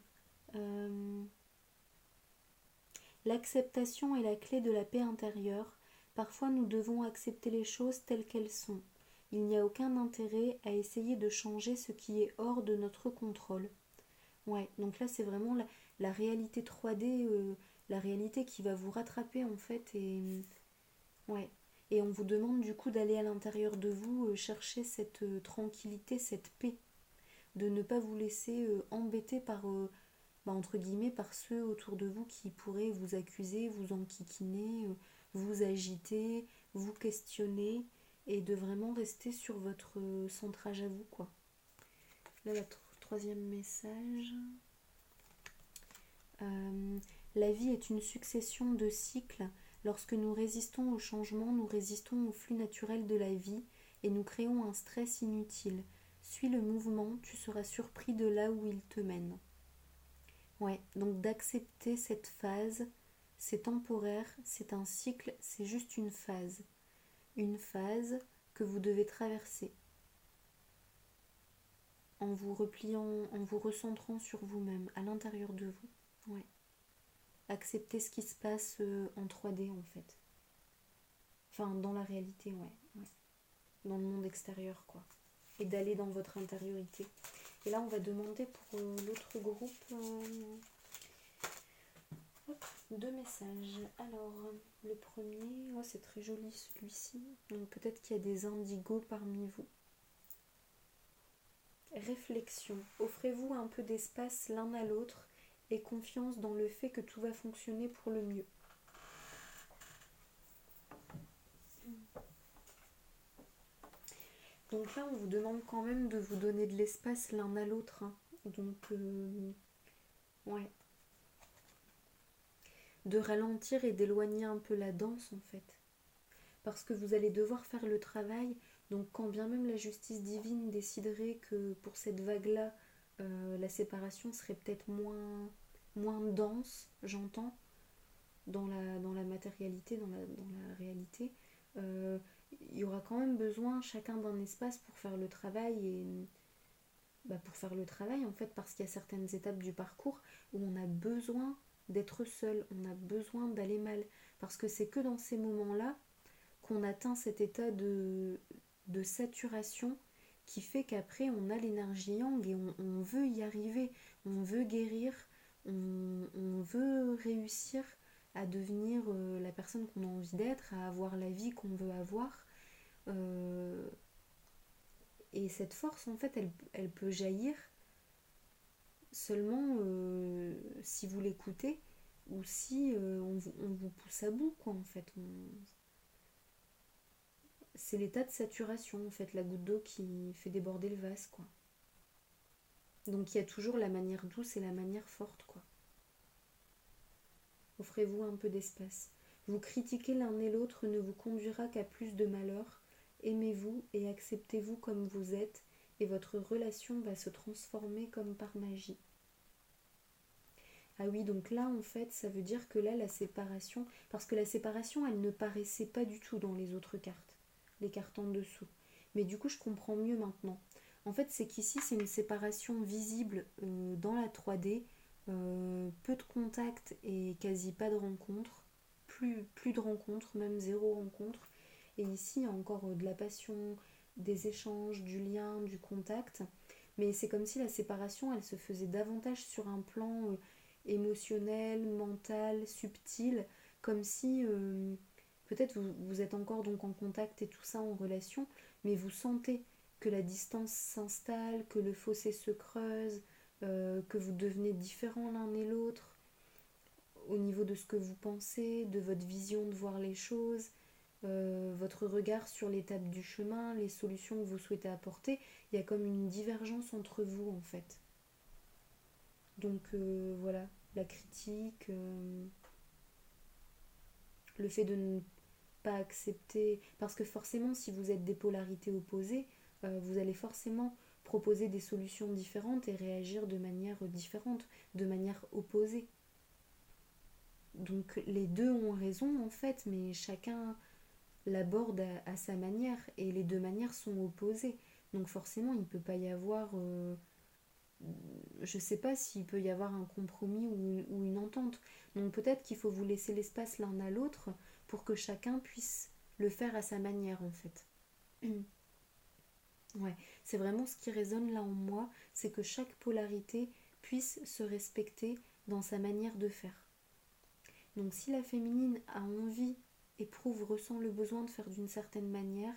l'acceptation est la clé de la paix intérieure. Parfois, nous devons accepter les choses telles qu'elles sont. Il n'y a aucun intérêt à essayer de changer ce qui est hors de notre contrôle. Ouais, donc là, c'est vraiment la réalité 3D, la réalité qui va vous rattraper, en fait. Et, ouais. Et on vous demande, du coup, d'aller à l'intérieur de vous chercher cette tranquillité, cette paix. De ne pas vous laisser embêter par... entre guillemets, par ceux autour de vous qui pourraient vous accuser, vous enquiquiner, vous agiter, vous questionner, et de vraiment rester sur votre centrage à vous, quoi. Là, le troisième message. La vie est une succession de cycles. Lorsque nous résistons au changement, nous résistons au flux naturel de la vie et nous créons un stress inutile. Suis le mouvement, tu seras surpris de là où il te mène. Ouais, donc d'accepter cette phase, c'est temporaire, c'est un cycle, c'est juste une phase. Une phase que vous devez traverser. En vous repliant, en vous recentrant sur vous-même, à l'intérieur de vous. Ouais. Accepter ce qui se passe en 3D en fait. Enfin, dans la réalité, ouais. Dans le monde extérieur, quoi. Et d'aller dans votre intériorité. Et là, on va demander pour l'autre groupe... Hop, 2 messages. Alors, le premier, oh, c'est très joli celui-ci. Donc peut-être qu'il y a des indigos parmi vous. Réflexion. Offrez-vous un peu d'espace l'un à l'autre et confiance dans le fait que tout va fonctionner pour le mieux. Donc là, on vous demande quand même de vous donner de l'espace l'un à l'autre. Hein. Donc, ouais. De ralentir et d'éloigner un peu la danse en fait. Parce que vous allez devoir faire le travail. Donc quand bien même la justice divine déciderait que pour cette vague-là, la séparation serait peut-être moins dense, j'entends, dans la matérialité, dans la réalité, il y aura quand même besoin chacun d'un espace pour faire le travail et pour faire le travail en fait, parce qu'il y a certaines étapes du parcours où on a besoin d'être seul, on a besoin d'aller mal, parce que c'est que dans ces moments-là qu'on atteint cet état de saturation qui fait qu'après on a l'énergie yang et on veut y arriver, on veut guérir, on veut réussir à devenir la personne qu'on a envie d'être, à avoir la vie qu'on veut avoir. Et cette force, en fait, elle peut jaillir seulement si vous l'écoutez ou si on vous pousse à bout, quoi, en fait. C'est l'état de saturation, en fait, la goutte d'eau qui fait déborder le vase, quoi. Donc il y a toujours la manière douce et la manière forte, quoi. Offrez-vous un peu d'espace. Vous critiquer l'un et l'autre ne vous conduira qu'à plus de malheur. Aimez-vous et acceptez-vous comme vous êtes, et votre relation va se transformer comme par magie. Ah oui, donc là, en fait, ça veut dire que là, la séparation... Parce que la séparation, elle ne paraissait pas du tout dans les autres cartes, les cartes en dessous. Mais du coup, je comprends mieux maintenant. En fait, c'est qu'ici, c'est une séparation visible dans la 3D. Peu de contact et quasi pas de rencontres. Plus de rencontres, même zéro rencontre. Et ici, il y a encore de la passion, des échanges, du lien, du contact. Mais c'est comme si la séparation, elle se faisait davantage sur un plan émotionnel, mental, subtil, comme si peut-être vous êtes encore donc en contact et tout ça en relation, mais vous sentez que la distance s'installe, que le fossé se creuse, que vous devenez différents l'un et l'autre au niveau de ce que vous pensez, de votre vision de voir les choses, votre regard sur l'étape du chemin, les solutions que vous souhaitez apporter. Il y a comme une divergence entre vous en fait. Donc voilà, la critique, le fait de ne pas accepter, parce que forcément si vous êtes des polarités opposées, vous allez forcément proposer des solutions différentes et réagir de manière différente, de manière opposée. Donc les deux ont raison en fait, mais chacun l'aborde à sa manière et les deux manières sont opposées. Donc forcément il ne peut pas y avoir je sais pas s'il peut y avoir un compromis ou une entente. Donc peut-être qu'il faut vous laisser l'espace l'un à l'autre pour que chacun puisse le faire à sa manière en fait. Ouais, c'est vraiment ce qui résonne là en moi, c'est que chaque polarité puisse se respecter dans sa manière de faire. Donc si la féminine a envie, éprouve, ressent le besoin de faire d'une certaine manière,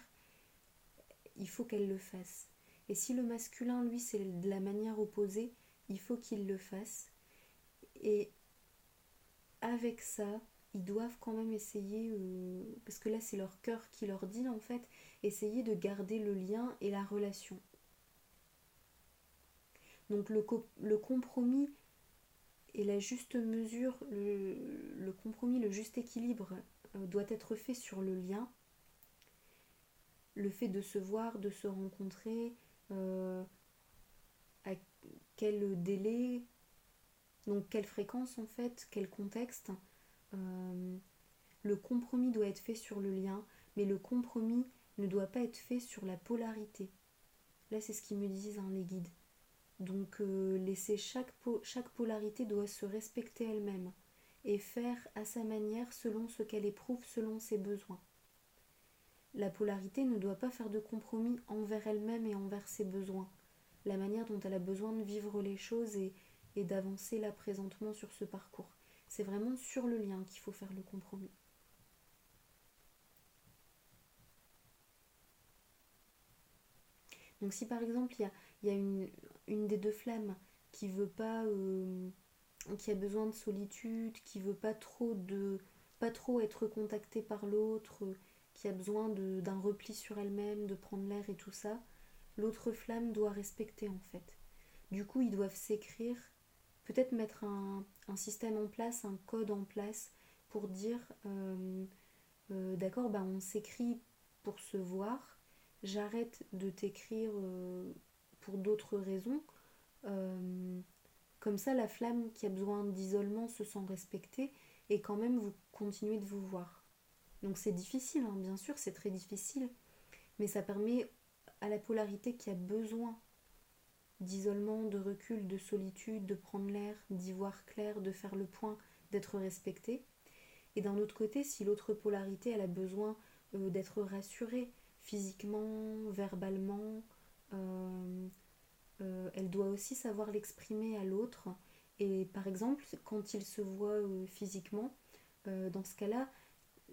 il faut qu'elle le fasse. Et si le masculin, lui, c'est de la manière opposée, il faut qu'il le fasse. Et avec ça, ils doivent quand même essayer, parce que là c'est leur cœur qui leur dit en fait, essayer de garder le lien et la relation. Donc le compromis et la juste mesure, le compromis, le juste équilibre doit être fait sur le lien, le fait de se voir, de se rencontrer, à quel délai, donc quelle fréquence en fait, quel contexte. Euh, le compromis doit être fait sur le lien, mais le compromis ne doit pas être fait sur la polarité. Là, c'est ce qu'ils me disent, hein, les guides. Donc, laisser chaque polarité doit se respecter elle-même et faire à sa manière selon ce qu'elle éprouve, selon ses besoins. La polarité ne doit pas faire de compromis envers elle-même et envers ses besoins, la manière dont elle a besoin de vivre les choses et d'avancer là présentement sur ce parcours. C'est vraiment sur le lien qu'il faut faire le compromis. Donc si par exemple il y a une des deux flammes qui veut pas, qui a besoin de solitude, qui veut pas trop être contactée par l'autre, qui a besoin d'un repli sur elle-même, de prendre l'air et tout ça, l'autre flamme doit respecter en fait. Du coup ils doivent s'écrire, peut-être mettre un système en place, un code en place pour dire d'accord, bah on s'écrit pour se voir, j'arrête de t'écrire pour d'autres raisons. Euh, Comme ça, la flamme qui a besoin d'isolement se sent respectée et quand même vous continuez de vous voir. Donc c'est difficile, hein, bien sûr, c'est très difficile, mais ça permet à la polarité qui a besoin d'isolement, de recul, de solitude, de prendre l'air, d'y voir clair, de faire le point, d'être respectée. Et d'un autre côté, si l'autre polarité elle a besoin d'être rassurée physiquement, verbalement, euh, elle doit aussi savoir l'exprimer à l'autre. Et par exemple, quand il se voit physiquement, dans ce cas-là,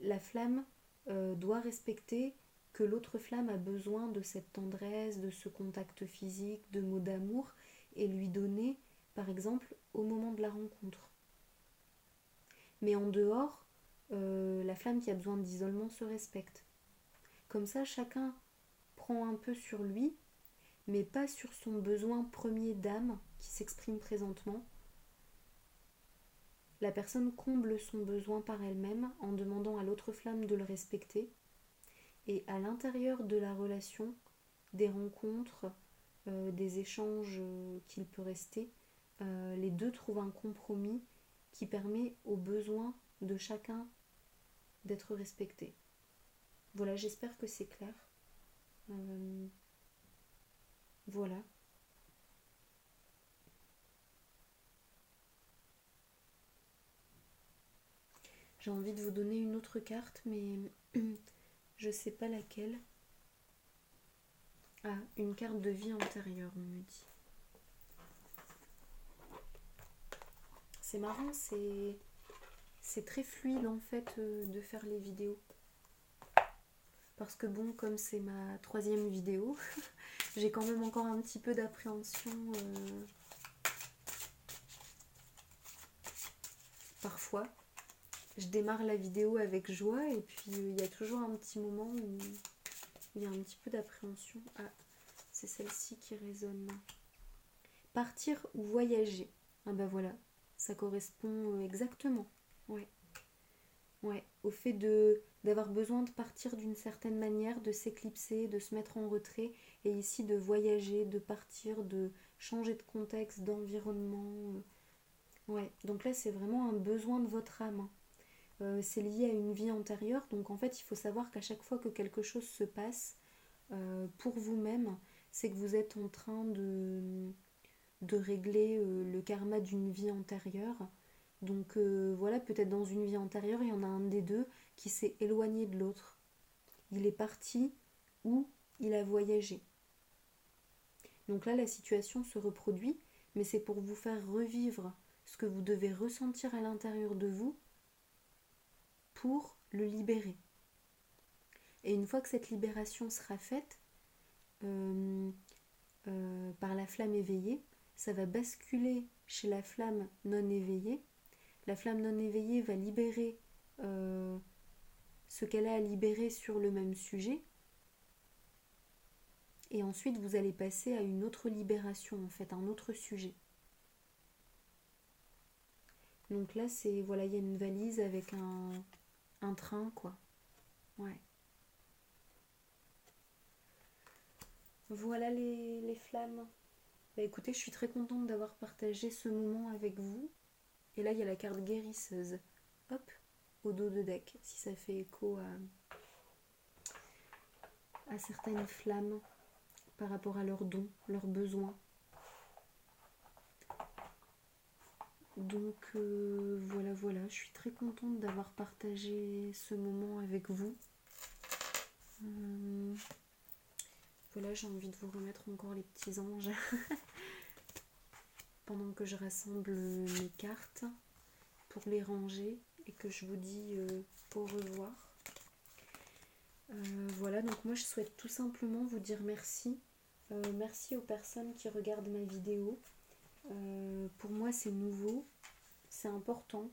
la flamme doit respecter que l'autre flamme a besoin de cette tendresse, de ce contact physique, de mots d'amour, et lui donner, par exemple, au moment de la rencontre. Mais en dehors, la flamme qui a besoin d'isolement se respecte. Comme ça, chacun prend un peu sur lui, mais pas sur son besoin premier d'âme qui s'exprime présentement. La personne comble son besoin par elle-même en demandant à l'autre flamme de le respecter. Et à l'intérieur de la relation, des rencontres, des échanges qu'il peut rester, les deux trouvent un compromis qui permet aux besoins de chacun d'être respectés. Voilà, j'espère que c'est clair. Voilà. J'ai envie de vous donner une autre carte, mais je sais pas laquelle. Ah, une carte de vie antérieure, on me dit. C'est marrant, c'est très fluide en fait de faire les vidéos. Parce que bon, comme c'est ma 3e vidéo, j'ai quand même encore un petit peu d'appréhension parfois. Je démarre la vidéo avec joie et puis il y a toujours un petit moment où il y a un petit peu d'appréhension. Ah, c'est celle-ci qui résonne. Partir ou voyager. Ah bah voilà, ça correspond exactement. Ouais. Ouais, au fait d'avoir besoin de partir d'une certaine manière, de s'éclipser, de se mettre en retrait, et ici de voyager, de partir, de changer de contexte, d'environnement. Ouais, donc là c'est vraiment un besoin de votre âme, hein. C'est lié à une vie antérieure, donc en fait il faut savoir qu'à chaque fois que quelque chose se passe pour vous-même, c'est que vous êtes en train de régler le karma d'une vie antérieure. Donc voilà, peut-être dans une vie antérieure, il y en a un des deux qui s'est éloigné de l'autre. Il est parti ou il a voyagé. Donc là, la situation se reproduit, mais c'est pour vous faire revivre ce que vous devez ressentir à l'intérieur de vous pour le libérer. Et une fois que cette libération sera faite par la flamme éveillée, ça va basculer chez la flamme non éveillée. La flamme non éveillée va libérer ce qu'elle a à libérer sur le même sujet. Et ensuite, vous allez passer à une autre libération, en fait, un autre sujet. Donc là, c'est, voilà, il y a une valise avec un train, quoi. Ouais. Voilà les flammes. Bah écoutez, je suis très contente d'avoir partagé ce moment avec vous. Et là, il y a la carte guérisseuse. Hop, au dos de deck, si ça fait écho à certaines flammes par rapport à leurs dons, leurs besoins. Donc voilà, je suis très contente d'avoir partagé ce moment avec vous. Voilà, j'ai envie de vous remettre encore les petits anges pendant que je rassemble mes cartes pour les ranger et que je vous dis au revoir. Voilà, donc moi je souhaite tout simplement vous dire merci. Merci aux personnes qui regardent ma vidéo. Pour moi c'est nouveau, c'est important.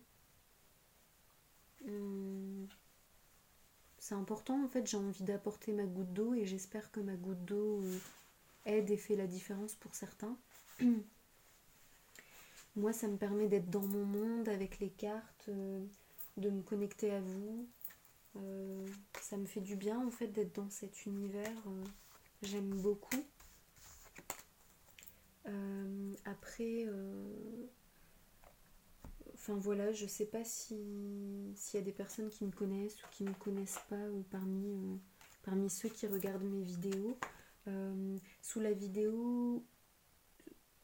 C'est important en fait, j'ai envie d'apporter ma goutte d'eau et j'espère que ma goutte d'eau aide et fait la différence pour certains. Moi ça me permet d'être dans mon monde avec les cartes, de me connecter à vous. Ça me fait du bien en fait d'être dans cet univers, j'aime beaucoup. Après, enfin voilà, je sais pas s'il y a des personnes qui me connaissent ou qui ne me connaissent pas parmi ceux qui regardent mes vidéos. Sous la vidéo,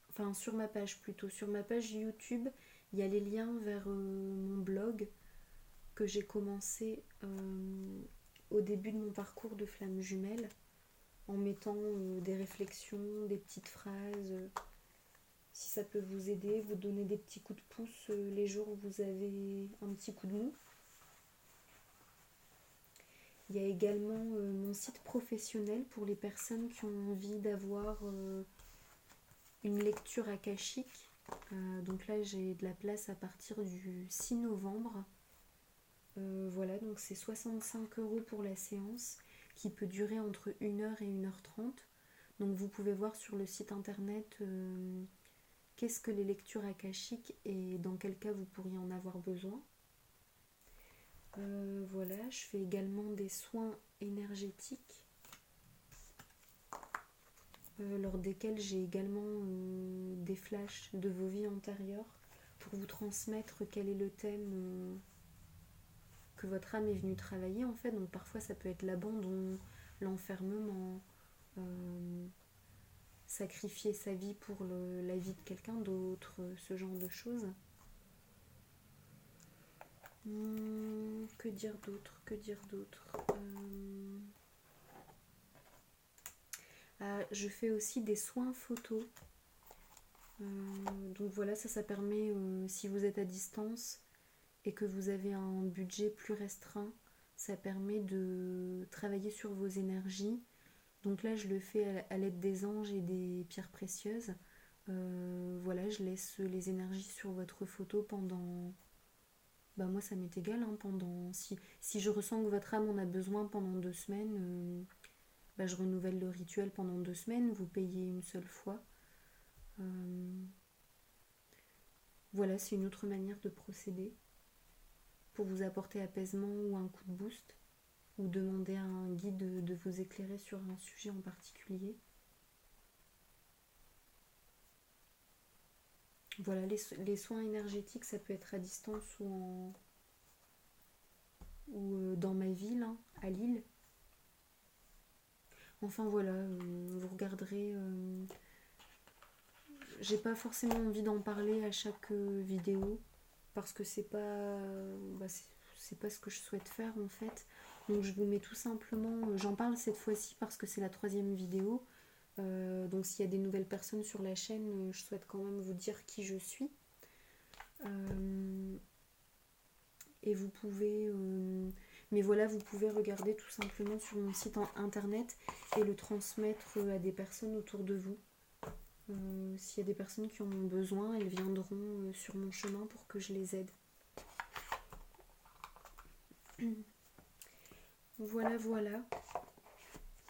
enfin sur ma page plutôt, sur ma page YouTube, il y a les liens vers mon blog que j'ai commencé au début de mon parcours de flamme jumelle en mettant des réflexions, des petites phrases. Si ça peut vous aider, vous donner des petits coups de pouce les jours où vous avez un petit coup de mou. Il y a également mon site professionnel pour les personnes qui ont envie d'avoir une lecture akashique. Donc là, j'ai de la place à partir du 6 novembre. Voilà, donc c'est 65 € pour la séance qui peut durer entre 1h et 1h30. Donc vous pouvez voir sur le site internet qu'est-ce que les lectures akashiques et dans quel cas vous pourriez en avoir besoin. Voilà, je fais également des soins énergétiques lors desquels j'ai également des flashs de vos vies antérieures pour vous transmettre quel est le thème que votre âme est venue travailler en fait. Donc parfois ça peut être l'abandon, l'enfermement, sacrifier sa vie pour la vie de quelqu'un d'autre, ce genre de choses. Que dire d'autre? Je fais aussi des soins photos. Donc voilà, ça permet, si vous êtes à distance et que vous avez un budget plus restreint, ça permet de travailler sur vos énergies. Donc là, je le fais à l'aide des anges et des pierres précieuses. Voilà, je laisse les énergies sur votre photo pendant... Bah moi, ça m'est égal, hein, pendant... Si je ressens que votre âme en a besoin pendant 2 semaines, je renouvelle le rituel pendant 2 semaines. Vous payez une seule fois. Voilà, c'est une autre manière de procéder pour vous apporter apaisement ou un coup de boost, ou demander à un guide de vous éclairer sur un sujet en particulier. Voilà, les soins énergétiques, ça peut être à distance ou dans ma ville, hein, à Lille. Enfin voilà, vous regarderez. J'ai pas forcément envie d'en parler à chaque vidéo parce que c'est pas ce que je souhaite faire en fait. Donc je vous mets tout simplement, j'en parle cette fois-ci parce que c'est la 3e vidéo. Donc s'il y a des nouvelles personnes sur la chaîne, je souhaite quand même vous dire qui je suis. Et vous pouvez... mais voilà, vous pouvez regarder tout simplement sur mon site internet et le transmettre à des personnes autour de vous. S'il y a des personnes qui en ont besoin, elles viendront sur mon chemin pour que je les aide. Voilà.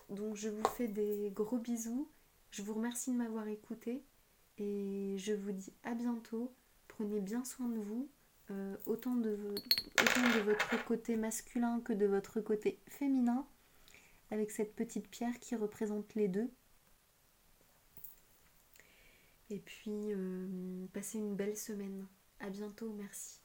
Donc je vous fais des gros bisous. Je vous remercie de m'avoir écouté et je vous dis à bientôt. Prenez bien soin de vous, autant de votre côté masculin que de votre côté féminin, avec cette petite pierre qui représente les deux. Et puis, passez une belle semaine. À bientôt, merci.